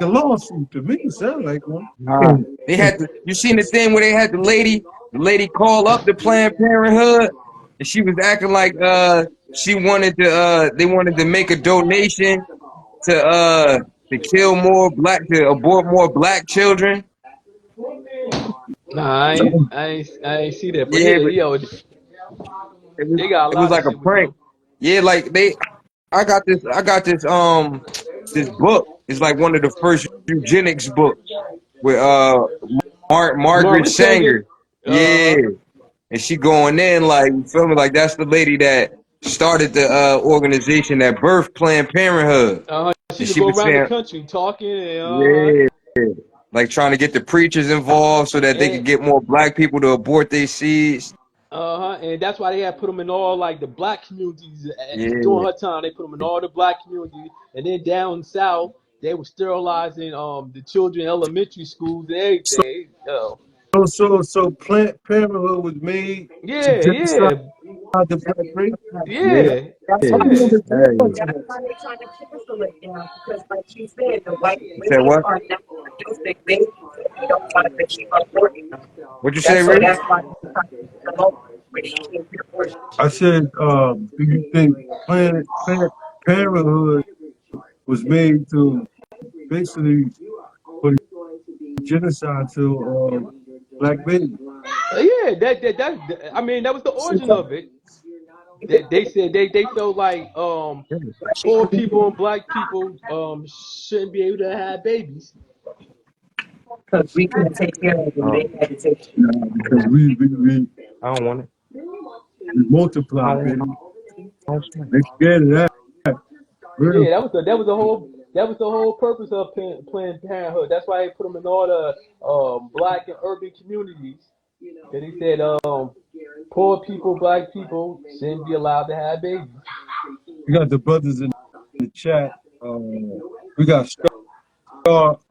a lawsuit to me. It sounds like one. Nah, they had to. You seen the thing where they had the lady call up the Planned Parenthood, and she was acting like she wanted to they wanted to make a donation to kill more black to abort more black children. nah, I ain't see that. But Yeah, yeah, but yo, they got a it was lot of like a shit with prank. them. Yeah, like I got this book. It's like one of the first eugenics books with Margaret Marvin Sanger, Sanger. Yeah. uh, And she going in like, you feel me? Like that's the lady that started the organization that birthed Planned Parenthood. she And would she go was around the saying, country talking, and yeah, like trying to get the preachers involved so that they and could get more black people to abort their seeds. and that's why they had put them in all like the black communities during Yeah, her time. They put them in all the black communities, and then down south they were sterilizing the children in elementary schools and So, everything. so Planned Parenthood was made to Yeah, genocide yeah, the black race. yeah, yeah, I yeah. yeah. remember Hey, going to you that. said what? What you say, Rich? I said, do you think Planned Parenthood was made to basically put genocide to black babies? Yeah, that I mean that was the origin of it. They said they felt like poor people and black people shouldn't be able to have babies. Oh, Nah, because I don't want it. we I multiply, don't want. baby. I don't want They scared of that. Real. Yeah, that was the whole purpose of Planned Parenthood. That's why they put them in all the black and urban communities. Cause they said poor people, black people shouldn't be allowed to have babies. We got the brothers in the chat. We got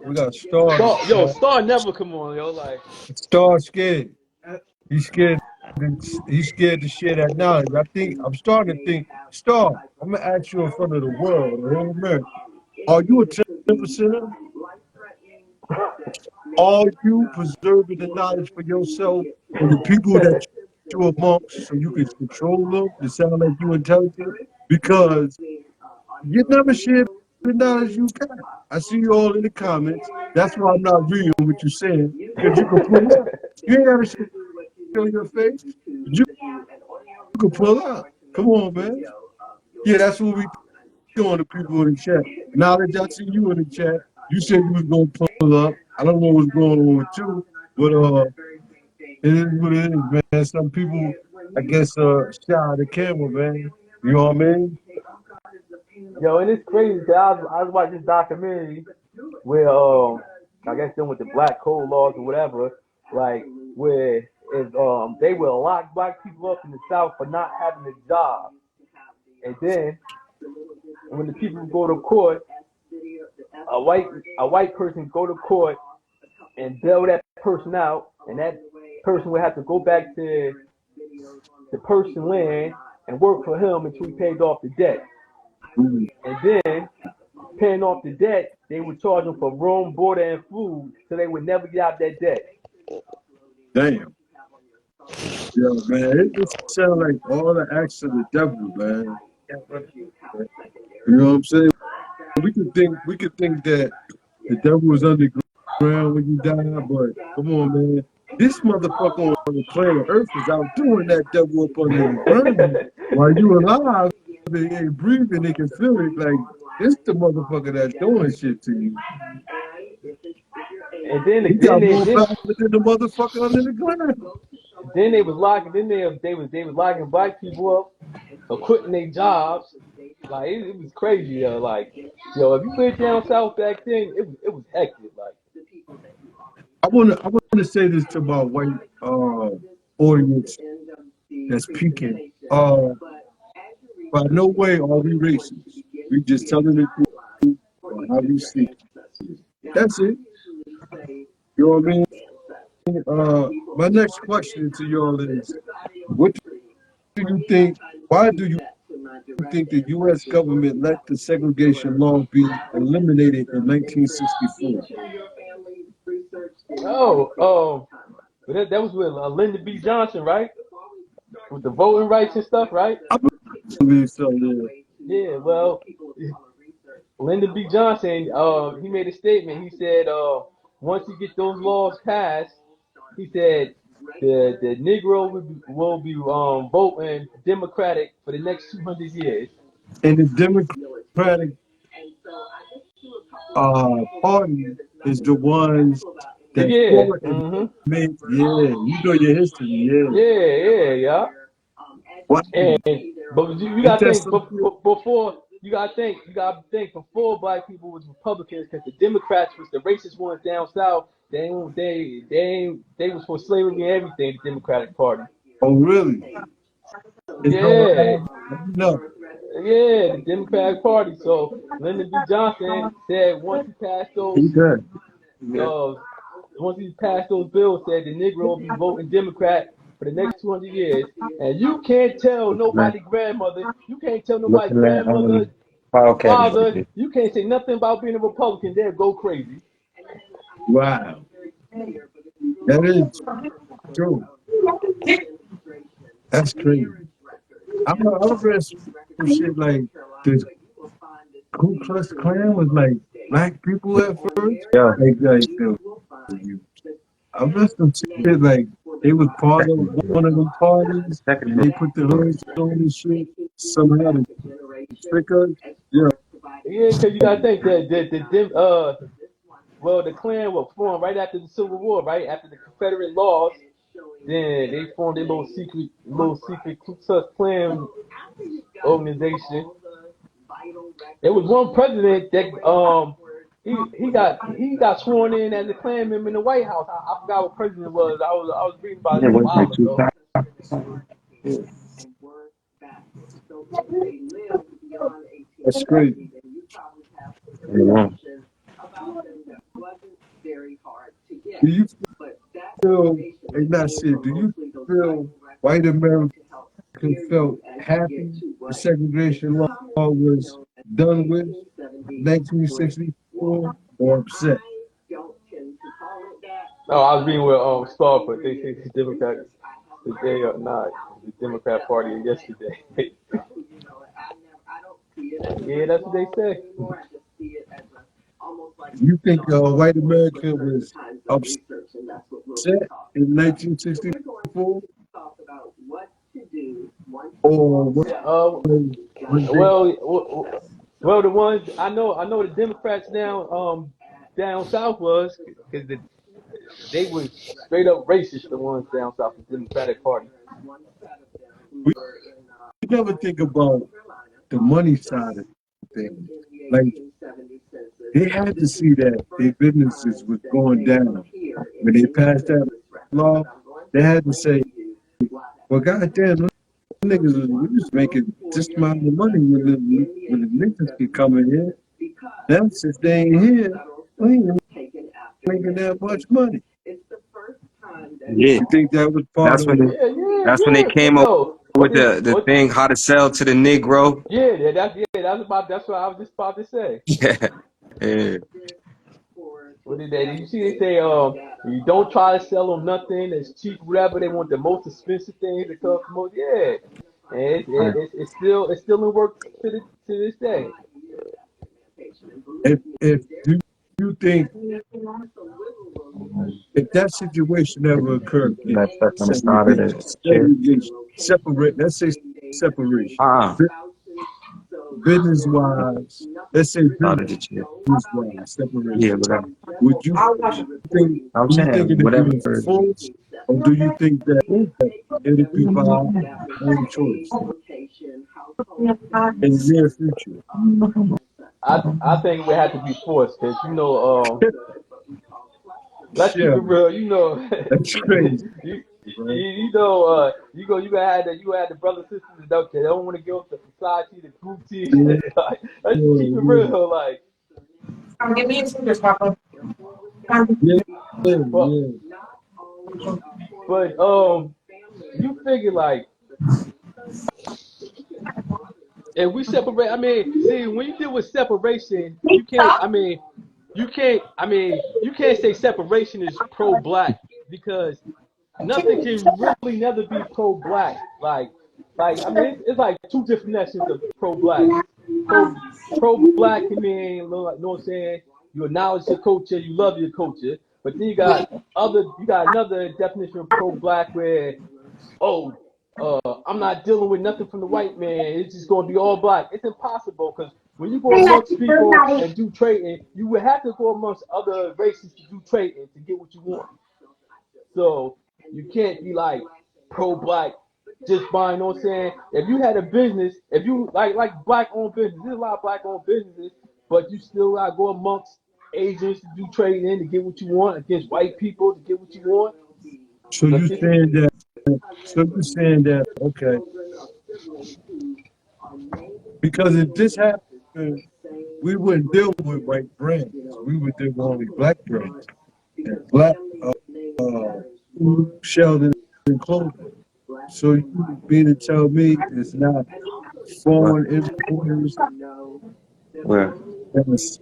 we got Star in the chat. Star never come on, yo. Like, Star scared. He's scared. He's scared to share that knowledge. I think I'm starting to think, Star. I'm gonna ask you in front of the world, the whole America. Are you a 10%er? Are you preserving the knowledge for yourself and the people that you're amongst, so you can control them to sound like you intelligent? Because you never share the knowledge you got. I see you all in the comments. That's why I'm not reading what you're saying, because you can pull up. You ain't ever show your face. You can pull up. Come on, man. Yeah, that's what we doing to people in the chat. Now that I see you in the chat, you said you was gonna pull up. I don't know what's going on with you, but it is what it is, man. Some people, I guess, shy of the camera, man. You know what I mean? yo, and it's crazy. Cause I was watching this documentary where I guess dealing with the black code laws or whatever, like where if they will lock black people up in the South for not having a job, and then when the people go to court, a white a white person go to court and bail that person out, and that person would have to go back to the person land and work for him until he paid off the debt. Mm, And then paying off the debt, they would charge them for room, board, and food, so they would never get out that debt. damn. Yeah, man. It sounds like all the acts of the devil, man. You know what I'm saying? We could think that the devil was underground when you die, but come on, man. This motherfucker on the planet Earth is out doing that devil up under the ground. While you alive, they ain't breathing, they can feel it. Like, this the motherfucker that's doing shit to you. and then He then got they more then power than the motherfucker under the ground. then they was locking they was locking black people up or quitting their jobs. Like it was crazy. Like if you lived down south back then, it was hectic. Like I wanna say this to my white audience that's peaking. By no way are we racist. We just telling the truth on how we see it. That's it. You know what I mean? My next question to y'all is, what do you think? Why do you think the U.S. government let the segregation law be eliminated in 1964? But that was with Lyndon B. Johnson, right? With the voting rights and stuff, right? I believe so, yeah. Yeah, well, Lyndon B. Johnson, he made a statement. He said, once you get those laws passed, he said the Negro will be voting Democratic for the next 200 years. And the Democratic party is the ones that Yeah, fought and made, yeah, you know your history, yeah. yeah. Wow. And but you Ain't gotta that think something? before you gotta think before black people was Republicans, because the Democrats was the racist ones down south. They was for slavery and everything. The Democratic Party. Oh, really? It's all Yeah, no. yeah, the Democratic Party. So Lyndon B. Johnson said once he passed He those good. Yeah. uh, once he passed those bills, said the Negro will be voting Democrat for the next 200 years. And you can't tell Man, nobody grandmother, you can't tell nobody looking at grandmother, Wildcat is father, like you can't say nothing about being a Republican. They'll go crazy. Wow. That is true. That's crazy. I've read some shit like the Ku Klux Klan was like black people at first. yeah. Like I read some shit like they was part of one of them parties and Second they put the hoods on and shit somehow to trick us. Yeah. Yeah, because you got to think that the Klan was formed right after the Civil War, right after the Confederate laws. Then they formed a little secret Ku Klux Klan organization. There was one president that he got sworn in as a Klan member in the White House. I forgot what president it was. I was reading about yeah, it a went while like two ago. times. Yeah. That's crazy. Yeah. Do you feel and not shit, do you feel white America felt happy the segregation law was done with 1964 or upset? Oh, I was reading with Starford. They think the Democrats today are not the Democrat Party of yesterday. Yeah, that's what they say. You think white America was upset in 1964 or Yeah, was they well, the ones I know the Democrats down south was because they were straight up racist. The ones down south, the Democratic Party. we never think about the money side of things. Like they had to see that their businesses was going down. When they passed that law, they had to say, well, goddamn, those niggas, we just making this amount of money when the niggas can come in here. Now, since they ain't here, we ain't making that much money. Yeah. You think that was part That's of when they, it? Yeah, yeah, that's when they yeah. But came up yo, with the thing how to sell to the Negro. that's what I was just about to say. Yeah. Yeah. What did they? Did you see? They say, you don't try to sell them nothing that's cheap, whatever. They want the most expensive things that cost the most. Yeah, and it's still in work to this day. If you think if that situation ever occurred again, That stuff on the side of segregation, the chair. segregation, separate. Let's say separation, Ah, business wise. Let's say side of the chair. business wise Yeah, separation. whatever. Would you think? I'm Do you think saying it'd be whatever. enforced, or do you think that Yeah. it'd be by our own choice in the near future? I think we have to be forced because let's keep Yeah, it real. that's crazy, you, bro. you had the brothers and sisters that they don't want to give up the society, the group teach. Yeah, Like, let's just keep it yeah, real. Like, yeah, yeah, but yeah. but you figure like if we separate, I mean, see, when you deal with separation, you can't. I mean, you can't. I mean, you can't say separation is pro-black because nothing can really never be pro-black. I mean, it's like two definitions of pro-black. Pro pro-black can mean, you know what I'm saying? You acknowledge your culture, you love your culture, but then you got another definition of pro-black where, oh, I'm not dealing with nothing from the white man. It's just going to be all black. It's impossible because when you go amongst people and do trading, you would have to go amongst other races to do trading to get what you want. So you can't be like pro-black just buying. You know what I'm saying? If you had a business, if you like black-owned business, there's a lot of black-owned businesses, but you still gotta go amongst Asians to do trading to get what you want against white people to get what you want. So Like you this, saying that? So you saying that? Okay, because if this happened, we wouldn't deal with white brands. We would deal with only black brands and black food, shelter, and clothing. So you mean to tell me it's not Right. foreign importers Where? that's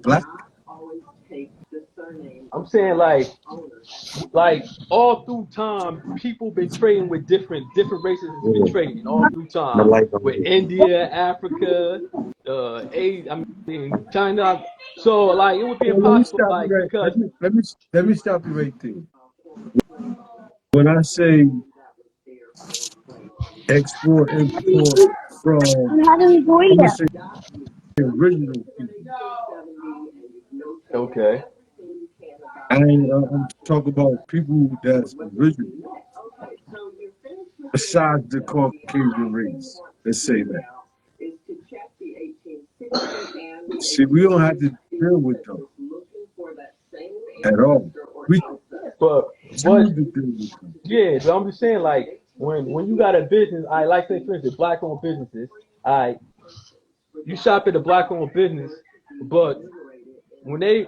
black? I'm saying like all through time, people been trading with different races has been Yeah. trading all through The time light on with this. India, Africa, I mean China. So like it would be Well, let me impossible stop you like right. because Let me stop you right there. When I say export import from, I'm gonna say original people. okay. I'm talking about people that's original, besides the Caucasian race. Let's say that. See, we don't have to deal with them at all. We But but choose to deal with them. yeah, but I'm just saying like when you got a business, I like say for instance black owned businesses, I you shop at a black owned business, but when they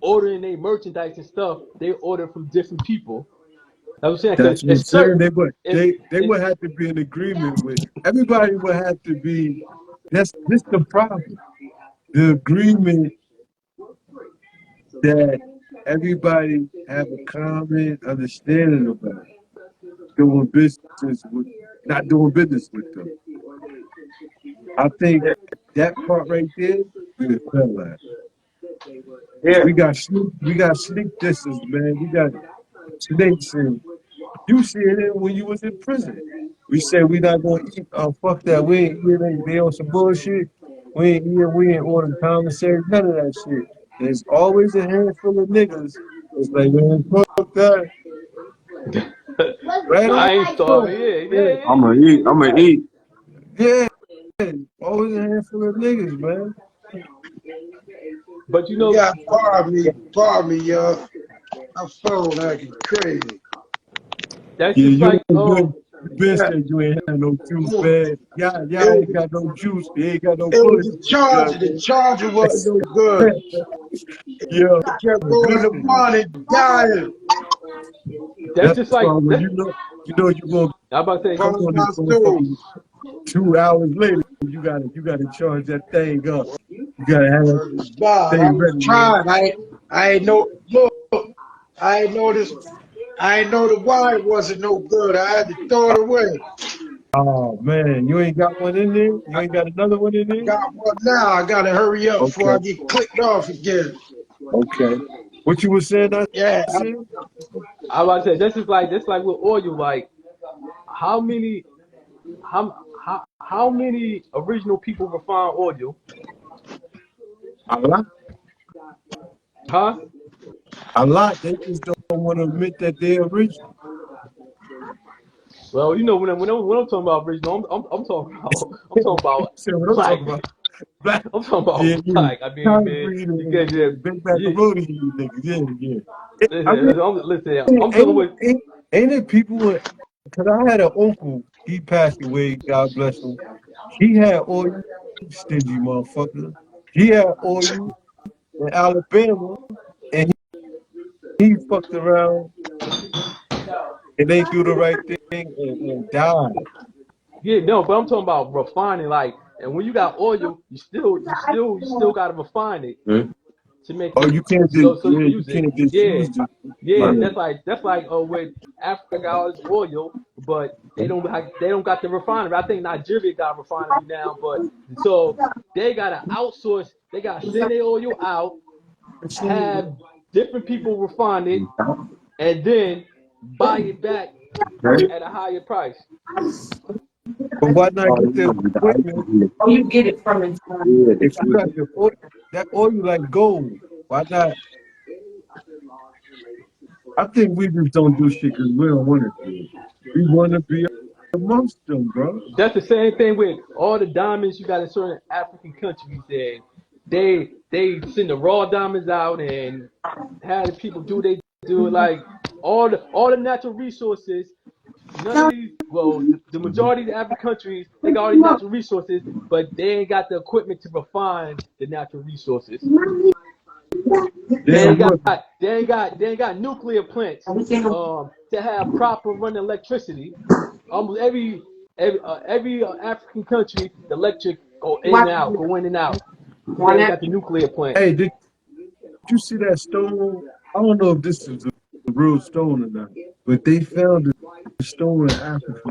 ordering their merchandise and stuff, they order from different people. I'm saying because That's what I'm it's saying. certain They would have to be in agreement with everybody. Would have to be. That's this the problem. The agreement that everybody have a common understanding about doing business with, not doing business with them. I think that part right there, we would fail at. Yeah. We got sneak distance, man. We got snakes, and you see it when you was in prison. We said we not gonna eat. Oh, fuck that. We ain't eating. They on some bullshit. We ain't eating. We ain't ordering commissary. None of that shit. There's always a handful of niggas. It's like, man, fuck that. Right on. I ain't starving. Yeah, Yeah, yeah, I'm gonna eat. I'm gonna eat. yeah. Always a handful of niggas, man. but you You know got pardon me, y'all. My phone acting crazy. that's Yeah, just you like ain't good. You been Yeah, said you ain't had no juice, oh, man. it Y'all ain't was got no juice. They ain't got no it was bullets the in this gun, charger. The man. charger wasn't no good. Yeah, It kept going to listen. one and dying. that's That's just why like when that's you know you gonna I about to say come Phone on this my soul. motherfucker 2 hours later. You gotta charge that thing up. You gotta have that Word to God. thing I was ready, man. trying. I ain't know. Look, I ain't know this. I ain't know the wire wasn't no good. I had to throw it away. Oh man, you ain't got one in there? You I ain't got another one in there? got one now. I gotta hurry up before I Okay, get clicked off again. okay. What you was saying, I Yeah, said? I about to say this like with oil. Like how many how many original people refine oil? A lot. Huh? A lot. They just don't want to admit that they're original. Well, you know when I'm talking about original, I'm talking about I'm talking about See what I'm black. talking about? Black. I'm talking Yeah, about yeah. black. I mean, man, Concrete because and big yeah, macaroni you niggas. Yeah, yeah. I listen, mean, listen, I'm dealing ain't, with. ain't, ain't it people with, because I had an uncle, he passed away, God bless him. He had oil, stingy motherfucker. He had oil in Alabama, and he fucked around and they do the right thing and died. Yeah, no, but I'm talking about refining. Like, and when you got oil, you still gotta refine it Hmm? to make Oh, it you can't just, so you yeah, can you use it. can't just Yeah, use it. yeah. Yeah. That's like with Africa got all this oil, but they don't got the refinery. I think Nigeria got a refinery now, but so they gotta outsource. They gotta send their oil out, have different people refine it, and then buy it back at a higher price. But why not Oh, get the equipment? yeah. Oh, you get it from it. Yeah, If you got the the oil, that oil like gold, why not? I think we just don't do shit because we don't want to do it. We want to be amongst them, bro. That's the same thing with all the diamonds you got in certain African countries. And they send the raw diamonds out and have the people do they do it like all the natural resources. None of these, well, the majority of the African countries they got all these natural resources, but they ain't got the equipment to refine the natural resources. They Then ain't got what? they ain't got nuclear plants to have proper running electricity. Almost every African country, the electric go in and out. They ain't got the nuclear plants. Hey, did you see that stone? I don't know if this is a real stone or not, but they found a stone in Africa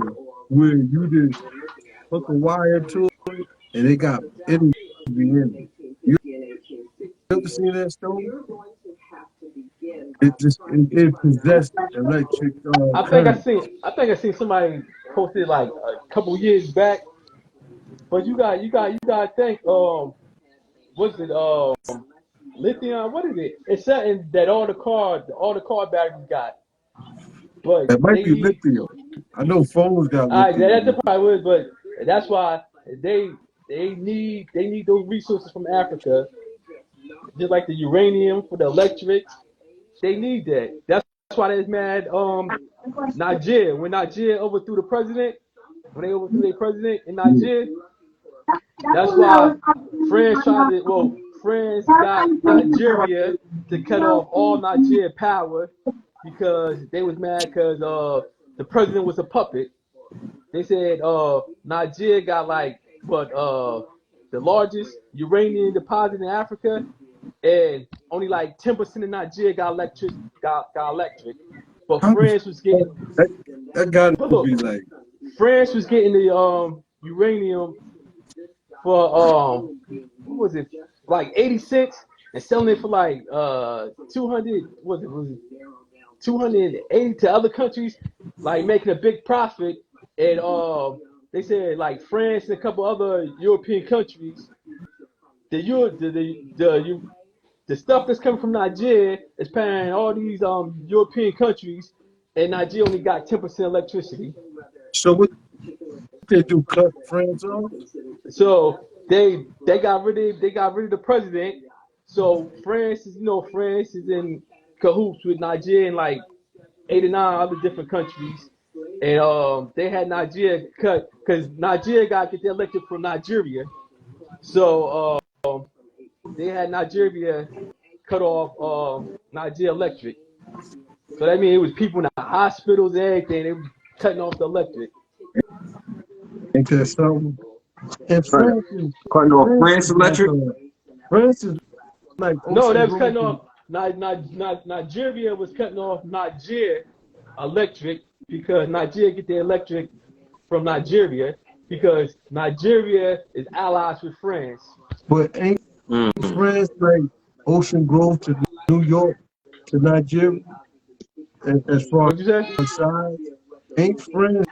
where you just hook a wire to it and it got energy in it. You ever seen that stone? It possessed electric I think I current. seen I think I seen somebody posted like a couple years back. But you got to think what's it lithium? What is it? It's something that all the car batteries got, but That might they be need. lithium. I know phones got All right, that's lithium. the probably was, but that's why they need those resources from Africa, just like the uranium for the electric. They need that. That's why they're mad. Nigeria when Nigeria overthrew the president, when they overthrew their president in Yeah. Nigeria, that's why France got Nigeria to cut off all Nigeria power because they was mad because the president was a puppet. They said Nigeria got like the largest uranium deposit in Africa, and only like 10% of Nigeria got electric. But How the France was getting that that got but to look, be like France was getting the uranium for what was it like 80 cents and selling it for like 200 was it 280 to other countries, like making a big profit. And they said like France and a couple other European countries, the Euro, the stuff that's coming from Nigeria is paying all these European countries, and Nigeria only got 10% electricity. so. What they do? Cut France off? So they got rid of the president. So France is in cahoots with Nigeria and like 8 or 9 other different countries, and they had Nigeria cut because Nigeria got to get their electric from Nigeria. So they had Nigeria cut off Nigeria electric. So that means it was people in the hospitals and everything. They was cutting off the electric. Ain't that something? And Right. Cutting off France France is like Electric. France is like No, they Ocean was Grove. cutting off. Nigeria was cutting off Nigeria electric because Nigeria get their electric from Nigeria because Nigeria is allies with France. But ain't Mm. France like Ocean Grove to New York to Nigeria as far What'd you say? as size? Ain't France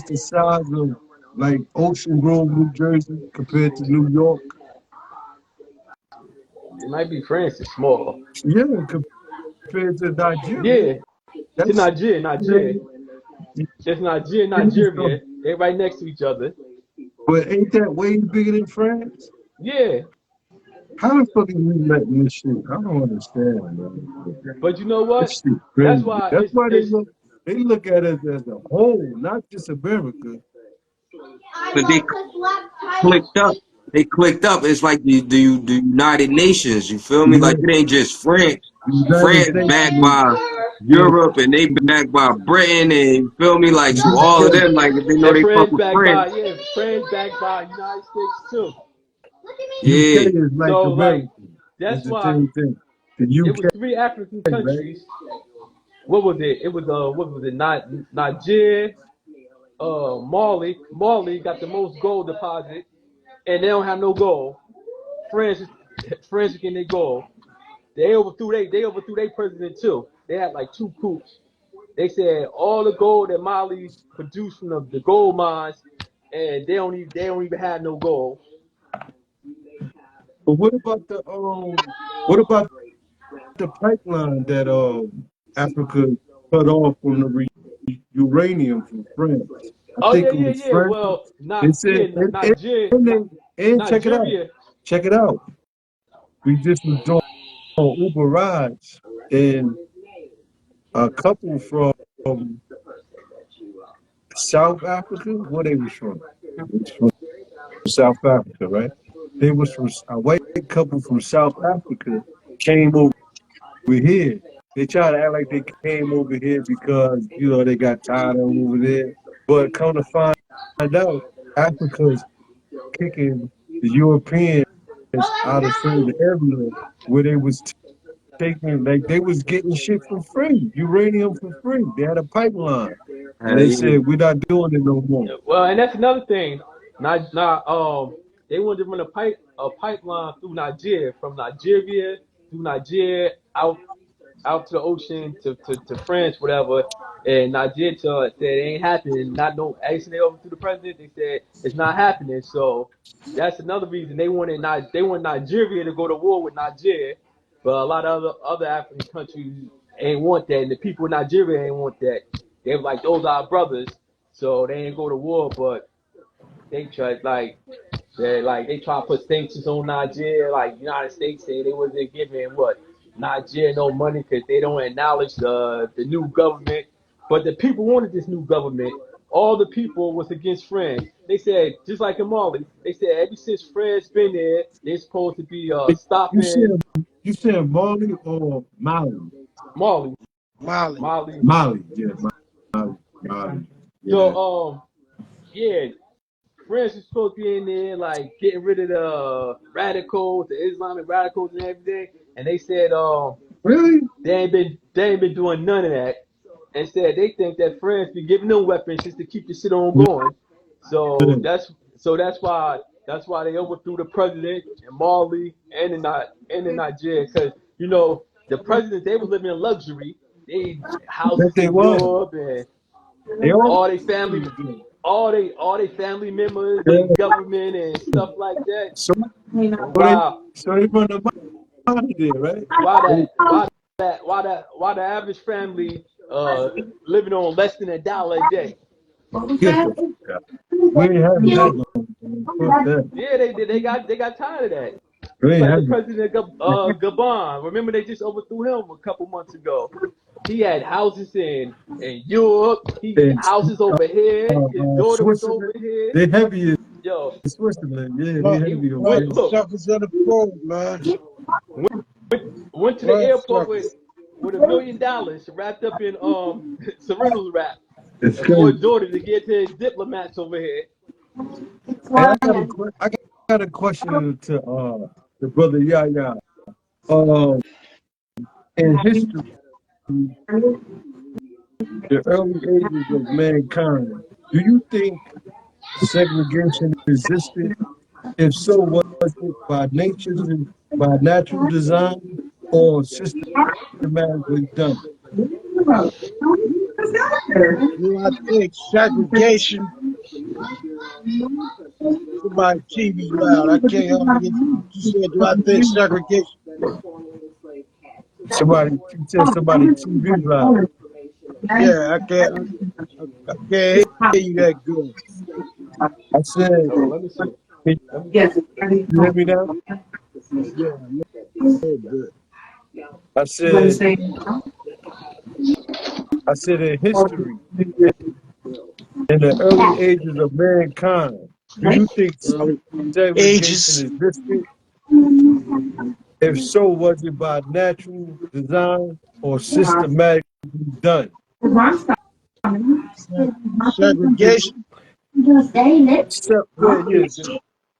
the size of like Ocean Grove, New Jersey compared to New York? It might be France is small. Yeah, compared to Nigeria. Yeah, to That's Nigeria, Nigeria. It's Nigeria, Nigeria. They right next to each other. but ain't that way bigger than France? Yeah, How the fuck is we letting this shit? I don't understand, man. but you know what? This shit That's crazy. why That's it's why it's they look at us as a whole, not just America. But they clicked up. They clicked up. It's like the United Nations. You feel me? Yeah, Like it ain't just France. the United France States. backed Is- by Yeah, Europe and they backed by Britain and you feel me? Like so all of UK. them, like if they know And they fuck France with backed by France, yeah, France backed by United States too. UK yeah. is like So like America. It's that's the why same thing. The it UK, was three African right? countries. What was it? It was what was it? Not Niger, Mali got the most gold deposit, and they don't have no gold. France, France getting their gold. They overthrew their president too. They had like two coups. They said all the gold that Mali produced from the gold mines, and they don't even have no gold. But what about the pipeline that Africa cut off from the uranium from France? I Oh think yeah, it yeah, was yeah. France. Well, They not said yeah, and check it out. Nigeria. Check it out. We just was doing Uber rides and a couple from South Africa. Where they was from? They was from South Africa, right? They was from a white couple from South Africa came over here. They try to act like they came over here because they got tired of over there. But come to find out, Africa's kicking the Europeans out of certain areas where they was taking, like they was getting shit for free, uranium for free. They had a pipeline, and they Yeah. said we're not doing it no more. Well, and that's another thing. Not they wanted to run a pipeline through Nigeria from Nigeria through Nigeria out to the ocean to France, whatever. And Nigeria said it ain't happening. Not no asking they over to the president. They said it's not happening. So that's another reason they want Nigeria to go to war with Nigeria, but a lot of other African countries ain't want that, and the people in Nigeria ain't want that. They were like those are our brothers, so they ain't go to war, but they tried they try to put sanctions on Nigeria. Like United States said they wasn't giving what Nigeria no money because they don't acknowledge the new government. But the people wanted this new government. All the people was against France. They said just like in Mali. They said ever since France been there, they're supposed to be You stopping said you said Mali or Mali? Mali, Molly. Mali. Mali, yeah, Mali, Mali, So yeah. yeah, France is supposed to be in there, like getting rid of the radicals, the Islamic radicals, and everything. And they said, Really? they ain't been doing none of that. And said they think that France be giving them weapons just to keep the shit on going. Yeah. So that's why they overthrew the president in Mali and in Nigeria because the presidents they was living in luxury. They That houses they in was. Europe and They all all they family all they family members yeah. in government and stuff like that. So And they so they run the money there, right? why They, that why why the average family living on less than $1 a day? get the fuck out. We ain't having that no more, man. Fuck that. Yeah, they got tired of that. We Just ain't like the having president of Gabon. Remember they just overthrew him a couple months ago. He had houses in Europe. He it. houses over here. His daughter was over Switzerland. here. They heavy in Yo, Switzerland. Yeah, they Blood, he heavy over blood there. went look suckers of the poor, man. went to the Blood airport suckers. with $1 million wrapped up in Serenus wrap It's for his crazy. daughter to get to his diplomats over here. Hey, I got a question to the brother Yaya. Um, in history, the early ages of mankind, do you think segregation existed? If so, was it by natural design or systematically done? Do I think segregation? Somebody TV loud. I can't hardly get what you said. Do I think segregation? You said somebody TV loud. Yeah, I can't hear you that good. I said, Hold on, let me see. can Let me, you hear me now? Yeah, a little bit. I said, in history, in the early ages of mankind, do you think Early segregation ages. existed? If so, was it by natural design or systematic? done. Segregation. Yeah, yeah.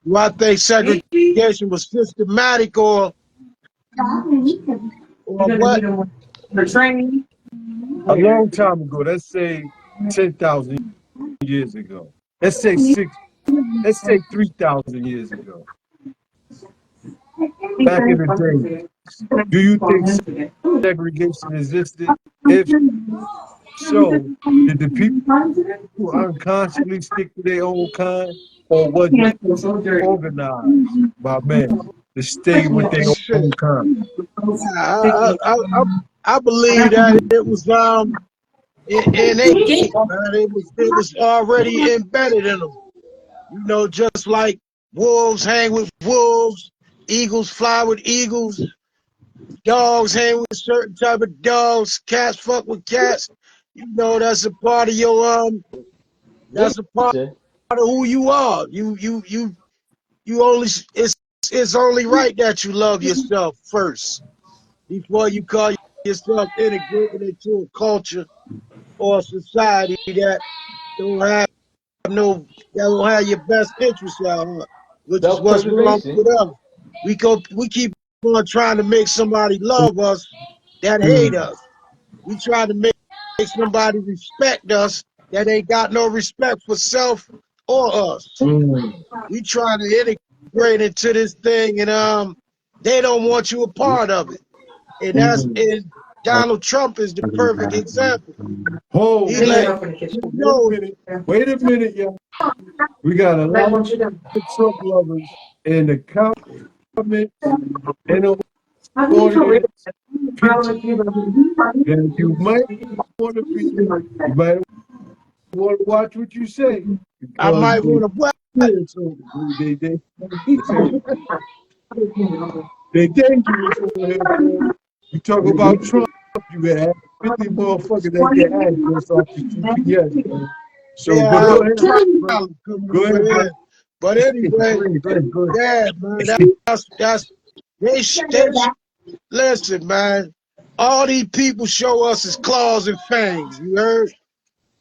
Do I think segregation was systematic or what? A long time ago, let's say 10,000 years ago. Let's say six. Let's say 3,000 years ago. Back in the day, do you think segregation existed? If so, did the people unconsciously stick to their own kind, or was it organized by man to stay with their Shit. own kind? I believe that it was innate, man. It was already embedded in them. You know, just like wolves hang with wolves, eagles fly with eagles, dogs hang with certain type of dogs, cats fuck with cats. You know, that's a part of your that's a part Nature. of who you are. You only it's only right that you love yourself first before you call yourself integrated into a culture or a society don't have that don't have your best interests at heart, which is what's wrong Self-preservation. with us. We keep on trying to make somebody love us that hate Mm, us. We try to make somebody respect us that ain't got no respect for self or us. mm, We try to integrate into this thing, and they don't want you a part of it. mm. And Donald Trump is the perfect example. Hold, He wait, let wait you a know, minute. Wait a minute, y'all. We got a lot of Trump lovers in the comments and the audience. People that you might want to be, you might want to watch what you say I because might want to what? they dangerous over here, boy. You talk about Trump, you got have 50 motherfuckers that get address off the GPS, man. So, but Yeah, go ahead, bro. coming Go over ahead, bro. there. But anyway, Go ahead, go ahead. yeah, man, that's they listen, man. All these people show us is claws and fangs. You heard?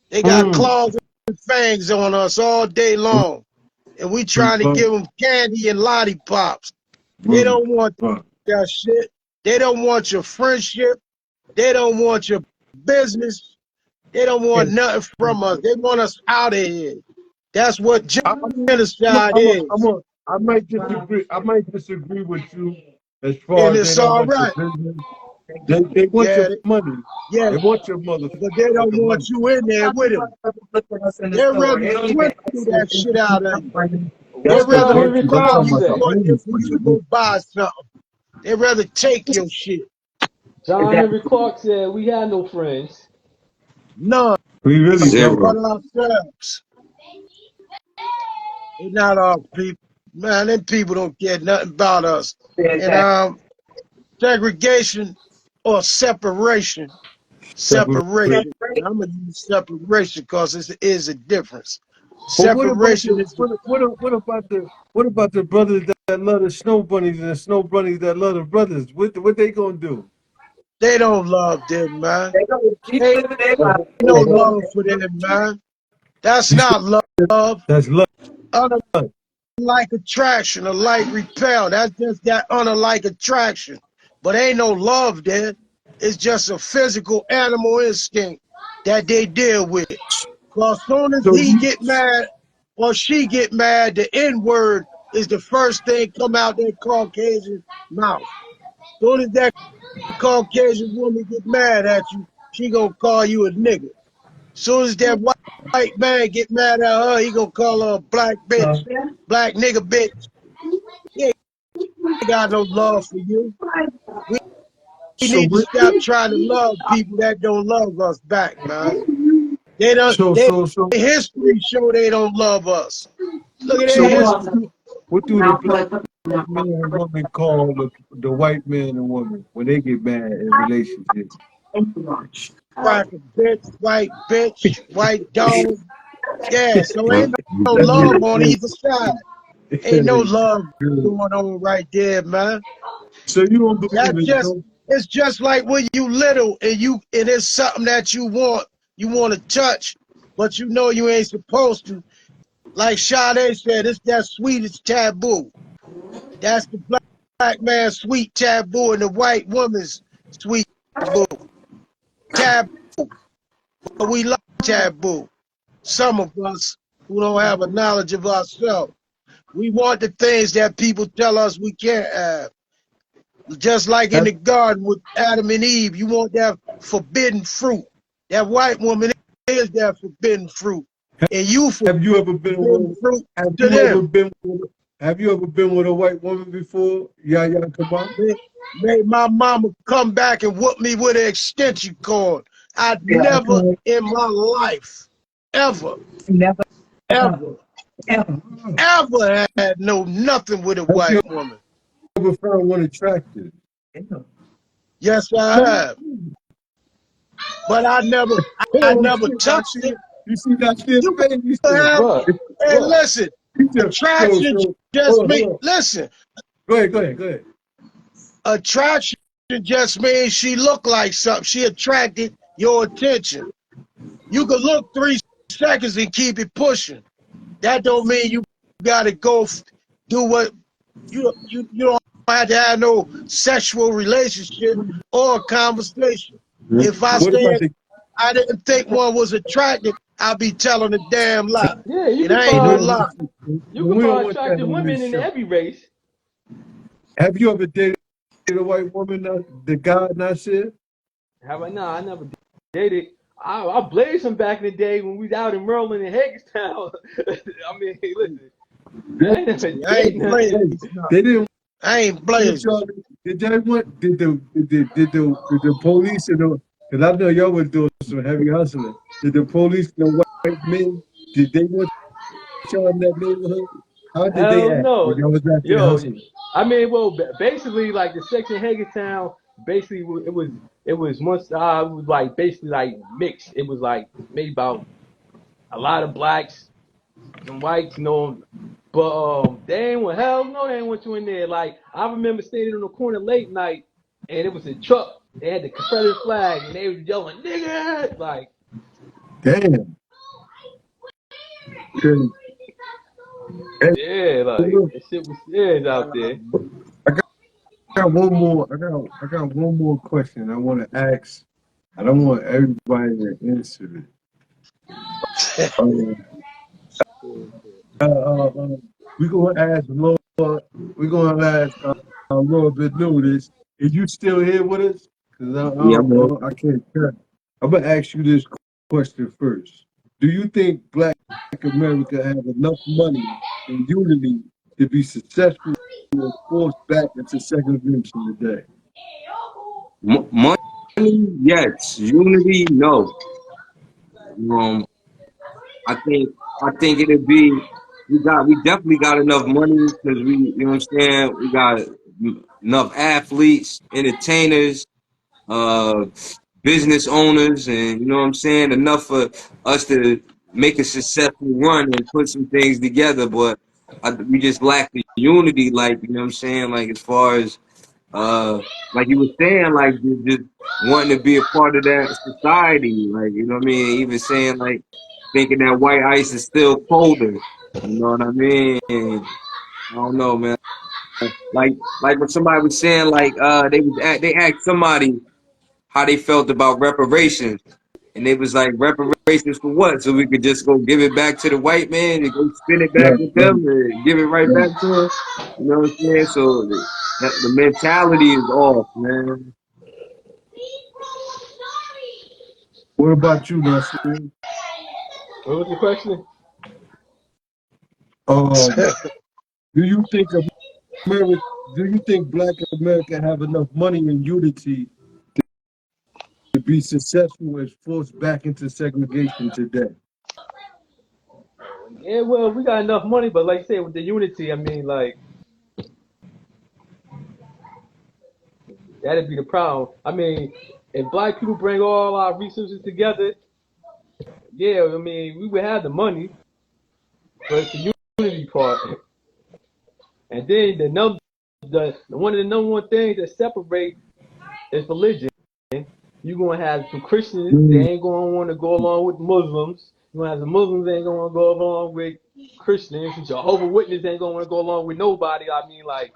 They got Mm, claws and fangs on us all day long, and we trying to mm, give them candy and lollipops. They mm, don't want mm, that shit. They don't want your friendship. They don't want your business. They don't want nothing from us. They want us out of here. That's what genocide is. I might disagree. I might disagree with you as far And as they it's don't all want your right. business. They want your Yeah, money. yeah. They want your But they don't motherfucking want money. you in there with them. They'd rather swindle that shit out of you. They'd What rather Henry rob Clark you said. for it for you to go buy something. They'd rather take your shit. John Henry Clark said we had no friends. None We really don't. but Zero. ourselves. They're not our people. Man, them people don't care nothing about us. And segregation or separation. Separate. Separation. And I'm gonna use separation because it is a difference. But what about Separation the is the what about the brothers that love the snow bunnies and the snow bunnies that love the brothers? What they gonna do? they don't love them, man. Ain't no Oh, love for them, man. That's you said not love. that's love. Unlike attraction, a like repel. That's just that unlike attraction. But ain't no love there. It's just a physical animal instinct that they deal with. Cause soon as So he you get mad or she get mad, the N word is the first thing come out that Caucasian mouth. Soon as that Caucasian woman get mad at you, she gonna call you a nigga. Soon as that white man get mad at her, he gonna call her a black bitch, black nigga bitch. He ain't got no love for you. We so need to what stop trying to love people that don't love us back, man. They don't. so Their so so history show they don't love us. Look at so their history. what do the black man and woman call the white man and woman when they get mad in relationships? Cracker bitch, white dog. Yeah, so Well, ain't no love on either side. Ain't no love Good. going on right there, man. So you don't believe That's in just no? It's just like when you little and it is something that you want to touch, but you know you ain't supposed to. Like Sade said, it's that sweetest taboo. That's the black man's sweet taboo and the white woman's sweet taboo. Taboo. But we like taboo. Some of us who don't have a knowledge of ourselves. We want the things that people tell us we can't have. Just like in Have, the garden with Adam and Eve, you want that forbidden fruit. That white woman is that forbidden fruit. And you have you ever been forbidden with fruit have to you ever them. been with have you ever been with a white woman before? Yeah, yeah, come on. Made my mama come back and whoop me with an extension cord. I'd Yeah, never okay. in my life, ever, Never, ever, ever. ever had no nothing with a Have you white woman. ever found one attractive? Yes, I have. But I Oh never shit, I touched see it. it. You see that shit You face? You can said, have, Bruh, hey, bruh. listen, you said, attraction just hold mean, on. listen, Go ahead. attraction just means she look like something. She attracted your attention. You can look 3 seconds and keep it pushing. That don't mean you got to go do what you don't have to have no sexual relationship or conversation. If I What about said the I didn't think one was attractive, I'd be telling a damn lie. Yeah, you And can I ain't we no don't find lie. want you, you can we don't find want that attractive on women this in show. every race. Have you ever dated a white woman the God not said? How about nah? I never dated. I blazed some back in the day when we was out in Maryland and Hagerstown. I mean, hey, listen, They, I ain't never I dated ain't nothing. blazing hey, nothing. they didn't I ain't want blazing. y'all. Did they want? Did the police and the? Because I know y'all was doing some heavy hustling. Did the police and the white men? Did they want y'all in that neighborhood? How did they Hell act when no. y'all was out there Yo, hustling? I mean, well, basically, like the section in Hagerstown, basically, it was once it was like basically like mixed. It was like maybe about a lot of blacks, some whites, but they ain't want hell no, they ain't want you in there. Like I remember standing on the corner late night, and it was a truck. They had the Confederate flag, and they was yelling "nigga," like Damn. Crazy. Hey, yeah, like look, that shit was serious out there. I got one more. I got one more question. I want to ask. I don't want everybody to answer it. Uh, uh, we gonna ask Lord. We gonna ask Lord Benutis. Is you still here with us? Cause Yeah, man. I can't tell. I'm gonna ask you this question first. Do you think Black America have enough money and unity to be successful and forced back into segregation today? Money, yes. Unity, no. Um, I think I think it'd be we definitely got enough money because we, you know what I'm saying, we got enough athletes, entertainers, uh business owners, and you know what I'm saying, enough for us to make a successful run and put some things together. But we just lack the unity, like, you know what I'm saying, like as far as like you were saying, like just wanting to be a part of that society, like, you know what I mean, even saying like thinking that white ice is still colder, you know what I mean? I don't know, man. Like when somebody was saying, like, they asked somebody how they felt about reparations. And they was like, reparations for what? So we could just go give it back to the white man and go spin it back Right, with right, them and give it right right. back to them. You know what I'm saying? So the mentality is off, man. What about you, Nasir? What was the question? Um, do you think America, do you think Black America have enough money and unity to be successful and forced back into segregation today? Yeah, well, we got enough money, but like I said, with the unity, I mean, like that'd be the problem. I mean, if black people bring all our resources together, yeah, I mean, we would have the money, but it's the unity part. And then the one of the number one things that separate it's religion. You're gonna have some Christians, they ain't gonna want to go along with Muslims. You're gonna have some Muslims that ain't gonna want to go along with Christians. Jehovah Witness ain't gonna want to go along with nobody. I mean, like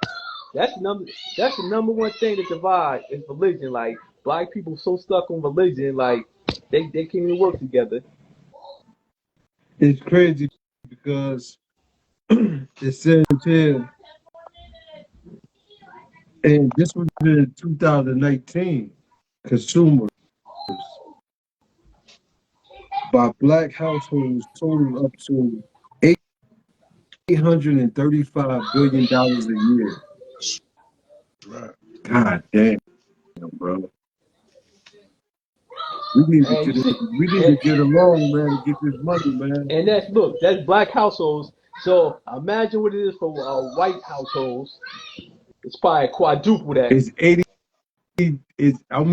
that's the number. That's the number one thing that divides is religion. Like black people so stuck on religion, like they can't even work together. It's crazy because it says here, and this was in 2019, consumers by black households total up to $835 billion a year. Right. God damn, bro. We need to get And you see, we need to get along, man, and get this money, man. and that's look, that's black households. So imagine what it is for white households. It's probably quadruple that. It's 80. It's I'm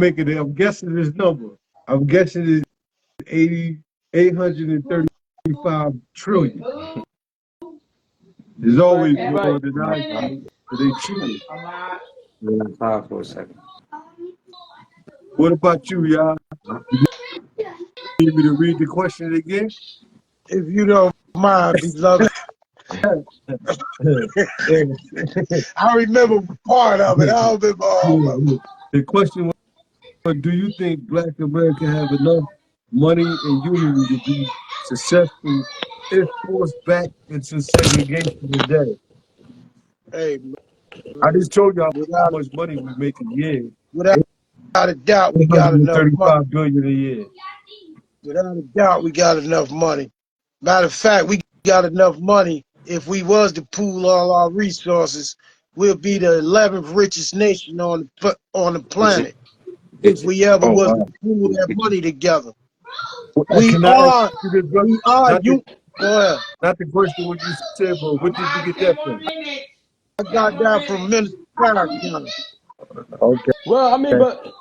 guessing this number. I'm guessing it's 835 trillion. There's always Right. more than I get, but they cheating. Pause for a second. What about you, y'all? You need me to read the question again? If you don't mind, beloved. I remember part of it. I don't remember all of it. The question was, do you think Black America have enough money and unity to be successful if forced back into segregation today? Hey, I man, just told y'all how without much money we make a year. without a doubt, we got enough money. 135 billion a year. Without a doubt, we got enough money. Matter of fact, we got enough money. If we was to pool all our resources, we'll be the 11th richest nation on the Is it? planet. If Is it? we ever Oh was to wow. pool that money together, Well, we can I ask are you this, brother? we are Not the you. Go ahead. not the question what you said, but what did you get that from? I got that from Minister Farrakhan. Okay. Well, I mean, but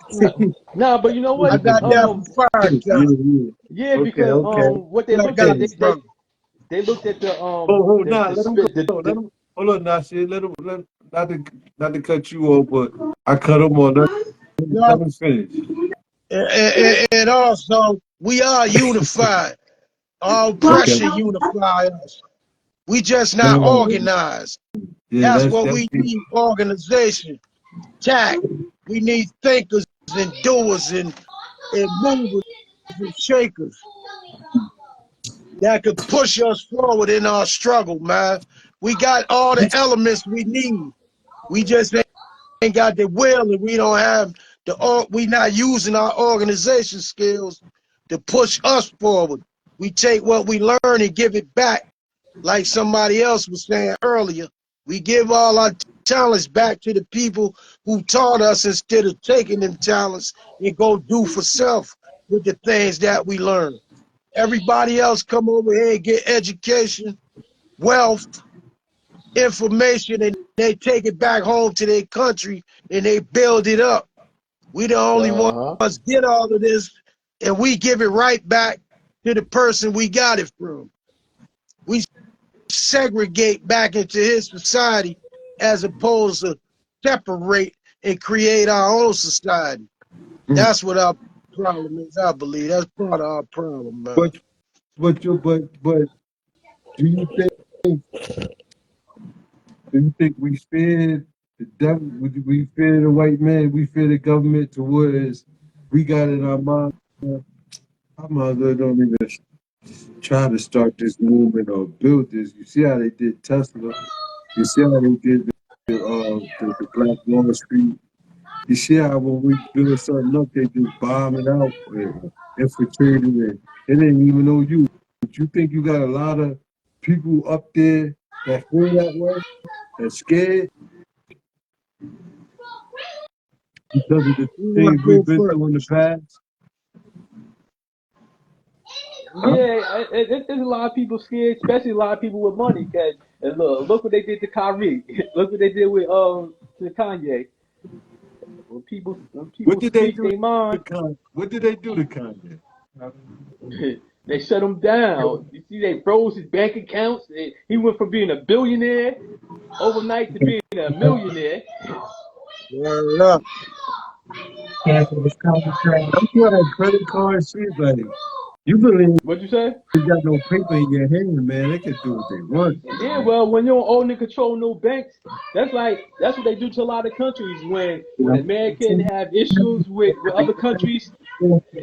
nah, but you know I what? got that from Yeah, Farrakhan. yeah. Yeah, Okay, because okay. what they Where I looked got at, Okay. it from. they looked at Nah, the let him go. spit Let him hold on, Nasir. Not to cut you off, but I cut him on. Let No, him finish. and also we are unified. All Okay. pressure unify us. We just not Um, organized. yeah, That's that's what that's we deep. need. Organization, tact. We need thinkers and doers and movers and shakers that could push us forward in our struggle, man. We got all the elements we need. We just ain't got the will, and we don't have we not using our organization skills to push us forward. We take what we learn and give it back, like somebody else was saying earlier. We give all our talents back to the people who taught us instead of taking them talents and go do for self with the things that we learn. Everybody else come over here and get education, wealth, information, and they take it back home to their country and they build it up. We the only ones Uh-huh. get all of this, and we give it right back to the person we got it from. We segregate back into his society as opposed to separate and create our own society. Mm. That's what our problem is, I believe. That's part of our problem, man. But but do you think we fear the devil? We fear the white man? We fear the government towards we got in our mind. I might as well don't even try to start this movement or build this. You see how they did Tesla. You see how they did the Black Wall Street. You see how when we build something up, they just bomb it out and infiltrate it. And they didn't even know you. But you think you got a lot of people up there that feel that way, that's scared because of the You want things to we've go been first? through in the past? Huh? Yeah, there's a lot of people scared, especially a lot of people with money. Cause look what they did to Kyrie. Look what they did with to Kanye. When What people did they speak do their to mind, Kanye? What did they do to Kanye? they shut him down. You see, they froze his bank accounts. He went from being a billionaire overnight to being a millionaire. Word up. That's why that credit card shit, like, you really ain't What you say? got no paper in your hand, man. They can do what they want. Yeah, well, when you don't own and control no banks, that's what they do to a lot of countries. When American have issues with other countries,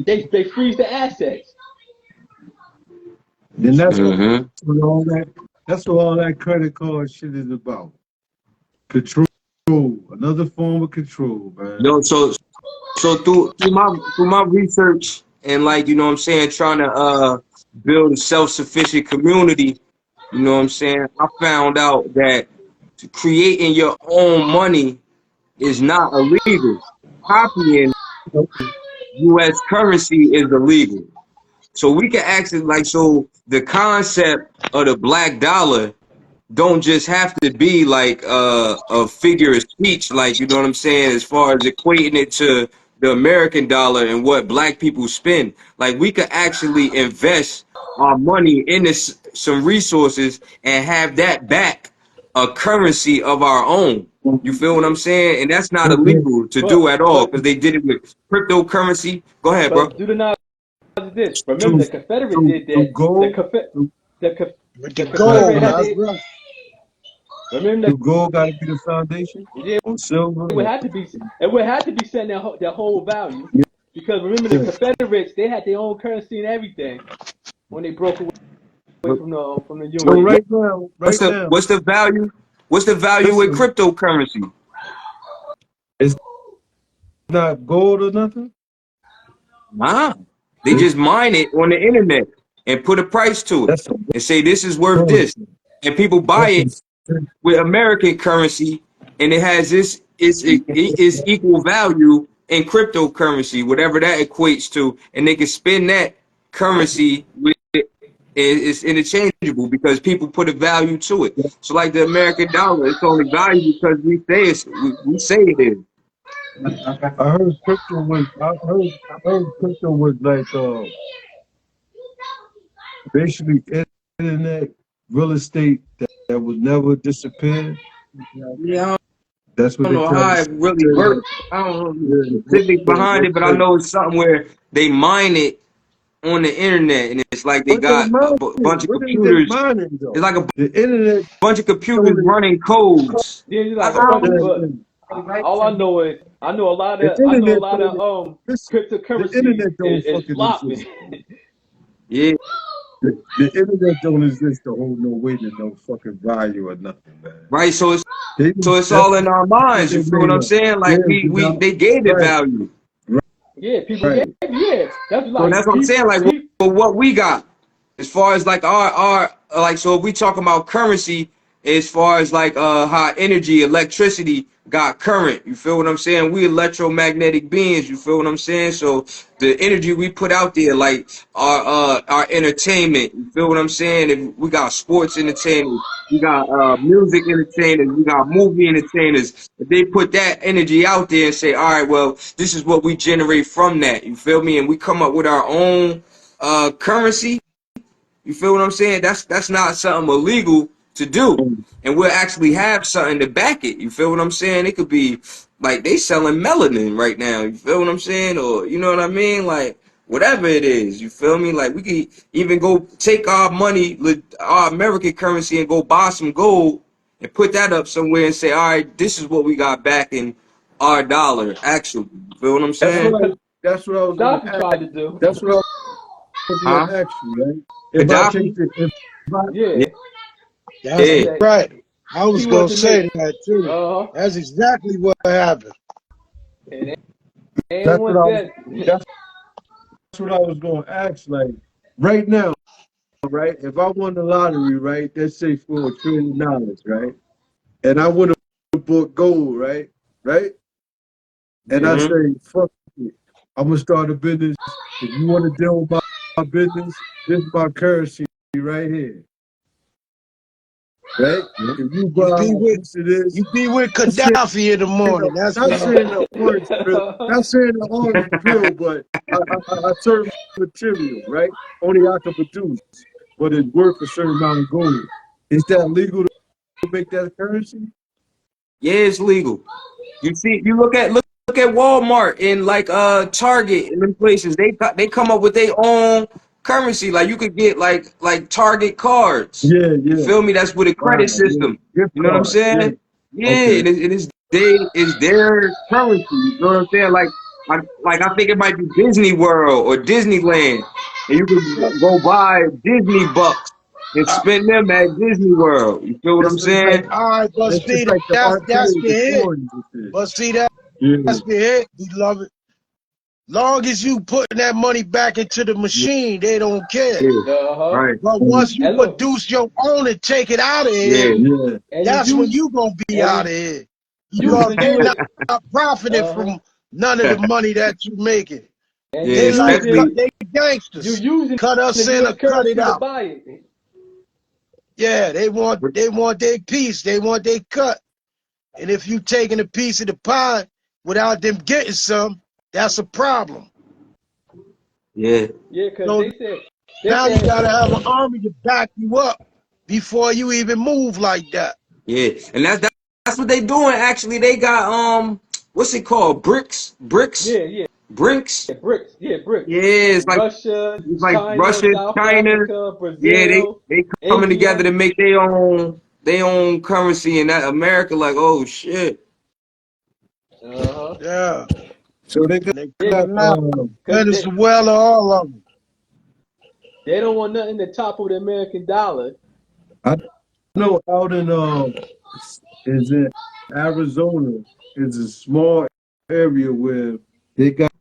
they freeze the assets. And Mm-hmm. what all that that's what all that credit card shit is about. Control. Another form of control, man. Yo, so through my research and like you know what I'm saying, trying to build a self-sufficient community, you know what I'm saying, I found out that creating your own money is not illegal. Copying US currency is illegal. So we can actually like so the concept of the black dollar don't just have to be like a figure of speech, like you know what I'm saying, as far as equating it to the American dollar and what black people spend. Like we could actually invest our money in this some resources and have that back a currency of our own. You feel what I'm saying? And that's not illegal to But do at all but because they did it with cryptocurrency. Go ahead, bro. but do the knowledge of this. Remember, To the Confederate to did to that. gold to, The Conf- With the the right, gold, Confederate had right. that's they. right. Remember To gold gotta be the foundation that or silver. it would have to be setting their whole value Yeah. because remember the Confederates they had their own currency and everything when they broke away from the So Union. What's right the now, what's the value? What's the value with listen, cryptocurrency? it's not gold or nothing. Nah, they It's, just mine it on the internet and put a price to it that's some and say this is worth this, bullshit. and people buy That's it some with American currency, and it has this it's equal value in cryptocurrency, whatever that equates to, and they can spend that currency with it. It's interchangeable because people put a value to it. So, like the American dollar, it's only value because we say it is. I heard I heard crypto was like basically internet real estate that would never disappear. Yeah, That's what don't they know try how to it really say. works. I don't know the specifics behind They it, but I say, know it's something where they mine it on the internet, and it's like they what they got a bunch mining? of What is they computers. mining It's though? like a The internet bunch of computers only running codes. Then you like a bunch of but all I know is the I know a internet lot of don't listen, the cryptocurrency internet don't is fucking flopping. exist. Yeah, The internet don't exist to hold no weight and no fucking value or nothing, man. right. They So it's that's all in our what minds. they You feel what made I'm up. saying? Yeah, Like they gave it right, value. Yeah, people. Yeah, right. yeah. That's So like that's what I'm saying. Like people. for what we got, as far as like our like, so if we talking about currency, as far as like how energy, electricity got current. You feel what I'm saying? We electromagnetic beings. You feel what I'm saying? So the energy we put out there, like our entertainment. You feel what I'm saying? If we got sports entertainers, we got music entertainers, we got movie entertainers. If they put that energy out there and say, all right, well, this is what we generate from that. You feel me? And we come up with our own currency. You feel what I'm saying? That's not something illegal to do. And we'll actually have something to back it. You feel what I'm saying? It could be like they selling melanin right now. You feel what I'm saying? Or you know what I mean? Like whatever it is. You feel me? Like we could even go take our money, our American currency, and go buy some gold and put that up somewhere and say, all right, this is what we got back in our dollar. Actually, you feel what I'm That's saying? what that's what I was gonna Gaddafi ask. tried to do. That's what I was Huh? gonna ask you, right? If I take Gaddafi? the if I Yeah. Yeah, That's Yeah. yeah. right. I He was gonna wanted to make say that too. uh huh. That's exactly what happened. And they ain't that's what want I was that. that's what I was gonna ask. Like right now, right? If I won the lottery, right? Let's say for $1 trillion, right? And I would have bought gold, right? Right? And I Yeah. Mm-hmm. say, fuck it. I'm gonna start a business. If you want to deal with my business, this is my currency right here, right? If you buy You be a with piece of this, you be with not saying Gaddafi in the morning. That's not what I'm. saying the orange pill, not saying the orange pill, but a certain material, right? Only I can produce, but it's worth a certain amount of gold. Is that legal to make that currency? Yeah, it's legal. You see, you look at Walmart and like Target and them places, they come up with their own currency. Like you could get like Target cards. Yeah, You yeah. feel me? That's with a credit Wow, yeah. system. Gift You know what I'm cards. Yeah. saying? Yeah, Okay. it's their currency. You know what I'm saying? I think it might be Disney World or Disneyland, and you could go buy Disney bucks and Uh, spend them at Disney World. You feel what I'm It's like saying? all right, but it's just see, like the that's arcade, the the hit. coins and shit. But see, Yeah. that's the hit, beloved. Long as you putting that money back into the machine, they don't care. Yeah, Uh-huh. right. But Um, once you And look, produce your own and take it out of here, Yeah, yeah. and you that's when use you gonna be and out you of here. using You're yours. not profiting Uh-huh. from none of the money that you making. And yeah. They like Especially they you gangsters. using Cut us the in U.S. or cut it currency to out. buy it. Yeah, they want their piece. They want their cut. And if you taking a piece of the pie without them getting some, that's a problem. yeah, Yeah, because So they now you said gotta have an army to back you up before you even move like that. yeah. And that's what they doing. Actually, they got what's it called? yeah, yeah, Brinks. yeah, bricks. Yeah, Russia, it's like China, Russia, South China. Africa, Yeah, Brazil, they coming together India. to make their own currency, and that America like, oh shit. Uh-huh. Yeah. So they And they Yeah, got coming out. because Venezuela, all of them. they don't want nothing to topple the American dollar. I know out in is in Arizona is a small area where they got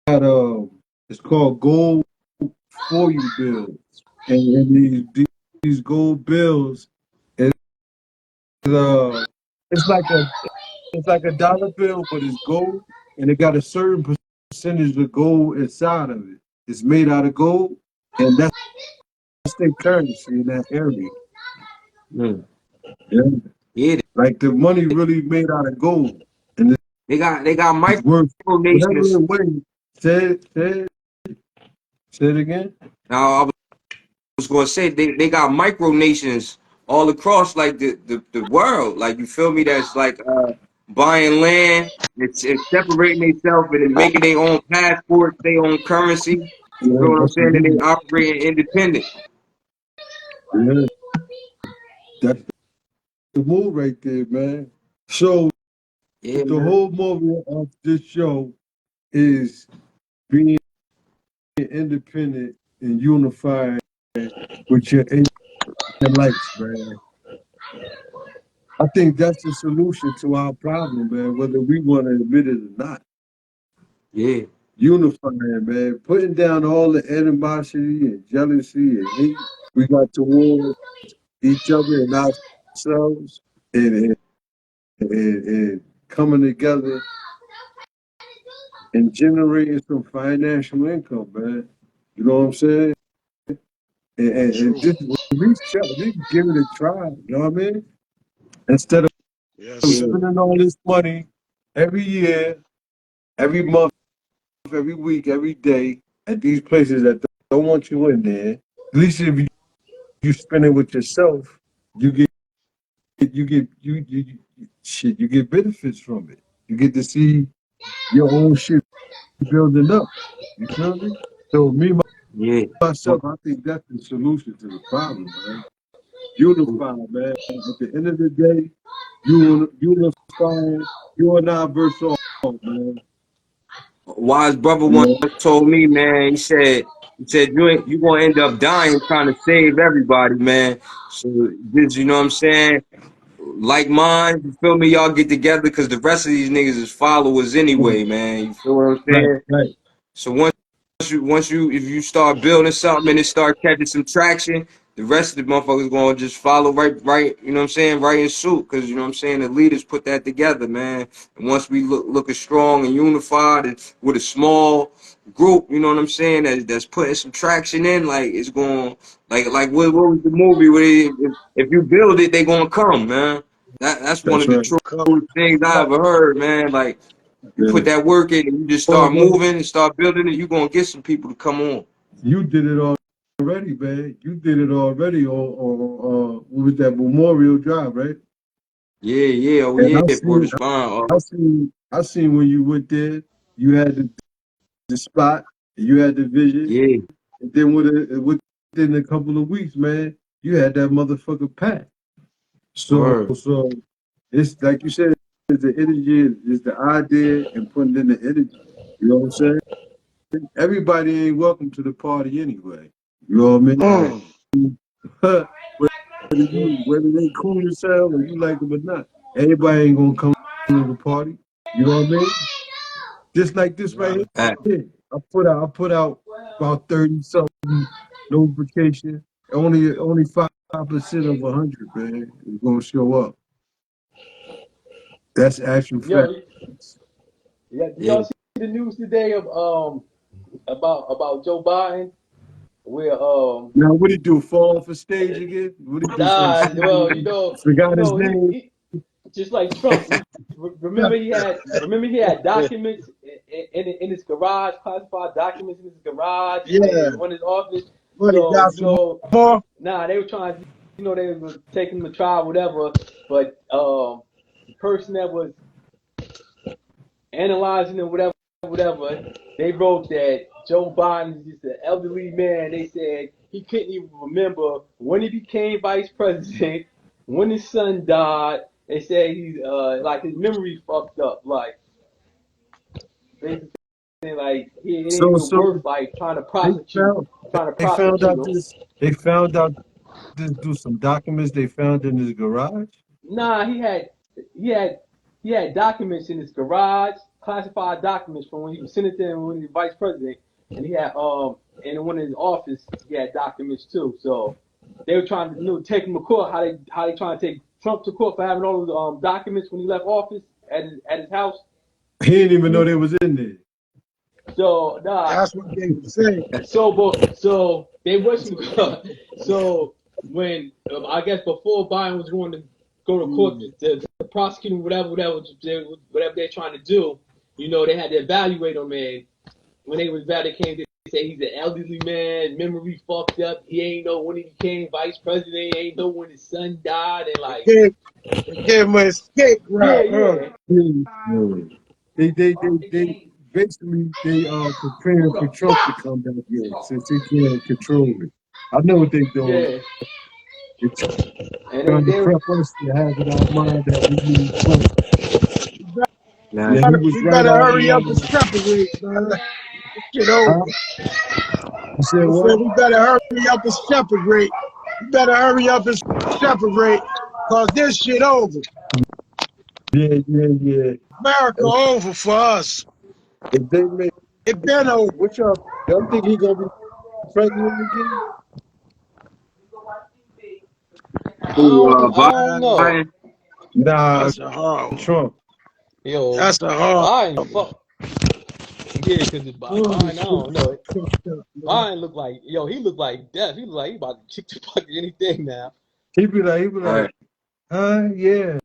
it's called gold for you bills. And these gold bills is it's like a dollar bill, but it's gold, and it got a certain percentage of gold inside of it. It's made out of gold, and that's their currency in that area. Mm. Yeah. Yeah, Like the money really made out of gold, and they got it's worth whatever micronations. it weighs. Say it again. Now I was gonna say they got micronations all across like the world. Like you feel me? That's like buying land. It's separating themselves and then making their own passports, their own currency. You Yeah, feel what I'm that's the saying? And they move. operating independent. Yeah, that's the move right there, man. So Yeah, the man. whole movie of this show is being independent and unifying with your lights, man. I think that's the solution to our problem, man, whether we want to admit it or not. Yeah. Unifying, man, putting down all the animosity and jealousy and hate we got towards each other and ourselves, and coming together and generating some financial income, man. You know what I'm saying? And True. just at least give it a try. You know what I mean? Instead Yes, of Yeah. sir. spending all this money every year, every month, every week, every day at these places that don't want you in there. At least if you spend it with yourself, you shit, you get benefits from it. You get to see your own shit building up. You feel me? So me Yeah. myself, I think that's the solution to the problem, man. Unify, man. At the end of the day, unifying you and I versus all, man. Wise brother You once know? told me, man. He said you gonna end up dying trying to save everybody, man. So this, you know what I'm saying? Like mine, you feel me? Y'all get together because the rest of these niggas is followers anyway, man. You feel what I'm Right, saying? right. So once you if you start building something and it start catching some traction, the rest of the motherfuckers gonna just follow right, you know what I'm saying, right in suit. Cause you know what I'm saying, the leaders put that together, man. And once we looking strong and unified and with a small group, you know what I'm saying, that's putting some traction in, like it's going like what was the movie where if you build it, they gonna come, man. That's one That's of the right. true Come, things I come. ever heard, man. Like you Yeah. put that work in and you just Well, start moving and start building it, you're gonna get some people to come on. you did it already, man. You did it already on what was that Memorial Drive, right? Yeah, yeah, oh And yeah, Port of Spawn. I seen I seen when you went there, you had the spot, you had the vision, Yeah, and then within a couple of weeks, man, you had that motherfucker packed. word. So it's like you said, it's the energy, is the idea, and putting in the energy. You know what I'm saying? Everybody ain't welcome to the party anyway. You know what I mean? Right. Mm. whether whether they cool as hell or you like them or not, everybody ain't gonna come to the party. You know what I mean? Just like this Nah. right Right. here. I put out about 30 something notification. Only 5% of 100, man, is gonna show up. That's actual Yo, facts. yeah, did Yeah. y'all see the news today of about Joe Biden? Where Now, what he do? Fall off a stage again? What he do? Some nah, shit? well, Forgot his name. he just like Trump. Remember he had documents in his garage, classified documents in his garage Yeah. and on his office. But he So got some more. nah, they were trying, they were taking him to trial, whatever. But the person that was analyzing it, whatever, they wrote that Joe Biden is just an elderly man. They said he couldn't even remember when he became vice president, when his son died. They said he's like his memory fucked up. Like basically, like it ain't So, even so worth like they found trying to they found prosecute out him. this. They found out this through some documents they found in his garage. Nah, he had he had documents in his garage, classified documents from when he was senator and when he was vice president, and he had and when in his office he had documents too. So they were trying to take him to court. How they trying to take Trump to court for having all those documents when he left office at his house. He didn't even know they was in there. So nah, That's what they were saying. so they wasn't so when I guess before Biden was going to go to court Mm. to prosecute him, whatever they're trying to do, they had to evaluate him, and when they came, they say he's an elderly man, memory fucked up. He ain't know when he became vice president. He ain't know when his son died, and They like gave, they gave him an escape yeah, route, huh? yeah, Yeah. They basically they preparing for Trump to come back in since he can't control it. I know what they doing. yeah, They and trying to they prep us to have in our mind that we need Trump. Now Yeah, he was We right better all hurry up and along. separate, man. This shit over. Huh? You said I what? said we better hurry up and separate. We better hurry up and separate, cause this shit over. Yeah. America over for us. If they make, It been over. what y'all think he gonna be president again? who I don't know. Biden? Nah, That's a hard one. Trump. Yo, That's a hard Biden, one. fuck. Yeah, because Oh, Biden, I this shit don't know. fucked up, man. Biden look like, he look like death. He look like he about to kick the fucking anything now. He be like, Right. yeah,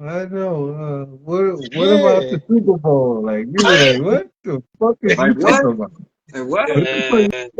I know. What about Yeah. the Super Bowl? Like you be like, what the fuck is Like you what? talking about? Like what? But, it's like-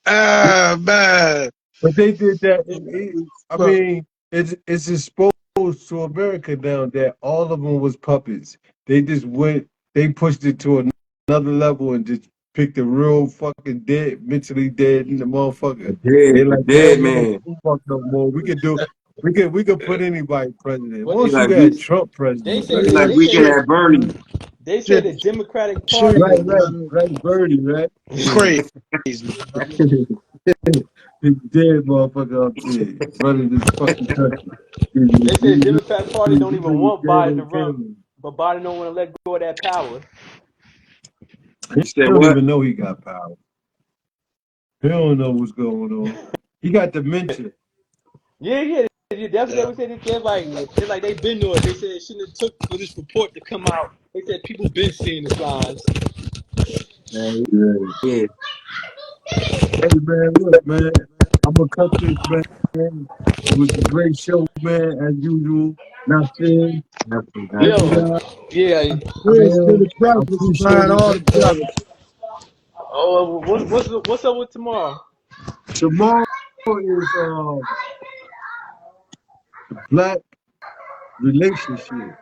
Ah, man. but they did that. I Fuck. mean, it's exposed to America now that all of them was puppets. They just went. They pushed it to another level and just picked a real fucking dead, mentally dead in the motherfucker. They A like, man, dead we don't man. give a fuck no more. We could do. We could put anybody president. But He Once you like they got we Trump they president, say he Crazy like they we say can shit, that have Bernie. man. they say Shit the Democratic changed, right, Party. right, man. right, Birdie, right? Yeah. Crazy, man. Big dead motherfucker up there running this fucking country. They say the Democratic Party don't He even really want dead Biden to on run, camera. but Biden don't want to let go of that power. You He said don't what? even know he got power. He don't know what's going on. He got dementia. Yeah. That's what they Yeah. would say. They're like they've been to it. They said it shouldn't have took for this report to come out. They said people been seeing the signs. Man, Yeah. yeah. Hey man, look, man. I'm gonna cut this, man. It was a great show, man, as usual. Not fair. That's Yo, it. Every yeah. Praise to man, the I brothers, appreciate man. it. All the brothers. Oh, what's up with tomorrow? Tomorrow is Black relationship.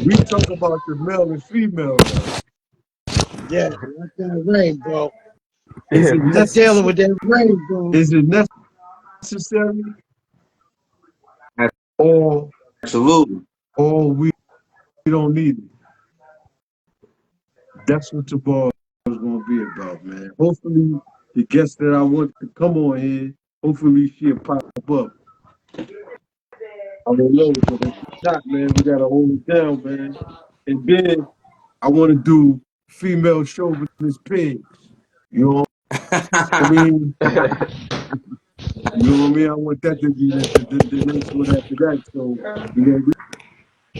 We talk about the male and female though. Yeah, that's that rainbow. Is it I'm dealing necessary? with that rainbow. Is it necessary, or Absolutely. we don't need it? That's what the ball is going to be about, man. Hopefully, the guest that I want to come on here, hopefully she'll pop up. I don't know, but if not, man, we gotta hold it down, man. And then I want to do female chauvinist pigs. You know what I mean? You know what I mean? I want that to be the next one after that. So we gonna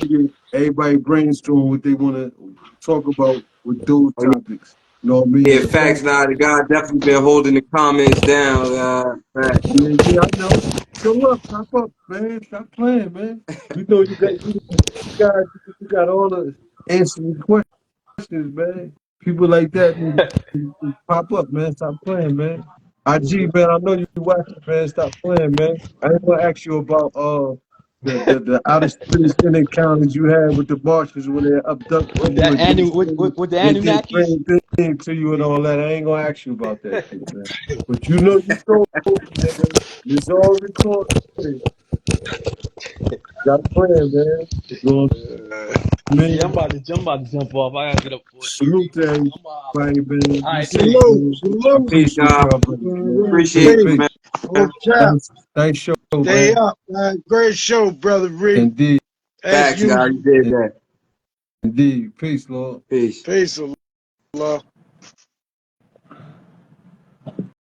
get everybody brainstorm what they want to talk about with those Oh, topics. You know what I mean? yeah, The facts. fact, Now the guy definitely been holding the comments down. Facts. yeah, yeah, I know. Show up, pop up, man. Stop playing, man. We know you got all the answering questions, man. People like that need to pop up, man. Stop playing, man. IG, man, I know you watching, man. Stop playing, man. I ain't gonna ask you about the out of space encounters you had with the Martians when they abducted With you that and did with the they did Anunnakis. strange things to you and all that. I ain't gonna ask you about that shit, man. But you know you told me, man. It's all recorded. Stop playing, man. You know what I Yeah, I'm mean? about to jump off. I gotta get up for it. Salute to I'm everybody, man. all Be right, safe, peace. Salute, man. I salute. Peace, appreciate y'all. y'all, brothers, man. Appreciate Peace, you, Peace. man. peace. No cap. Nice show, Stay man. up, man. Great show, brother Rick. Indeed, As Facts, y'all. usual. You did that. indeed. Peace, Lord. Peace. Peace, Allah.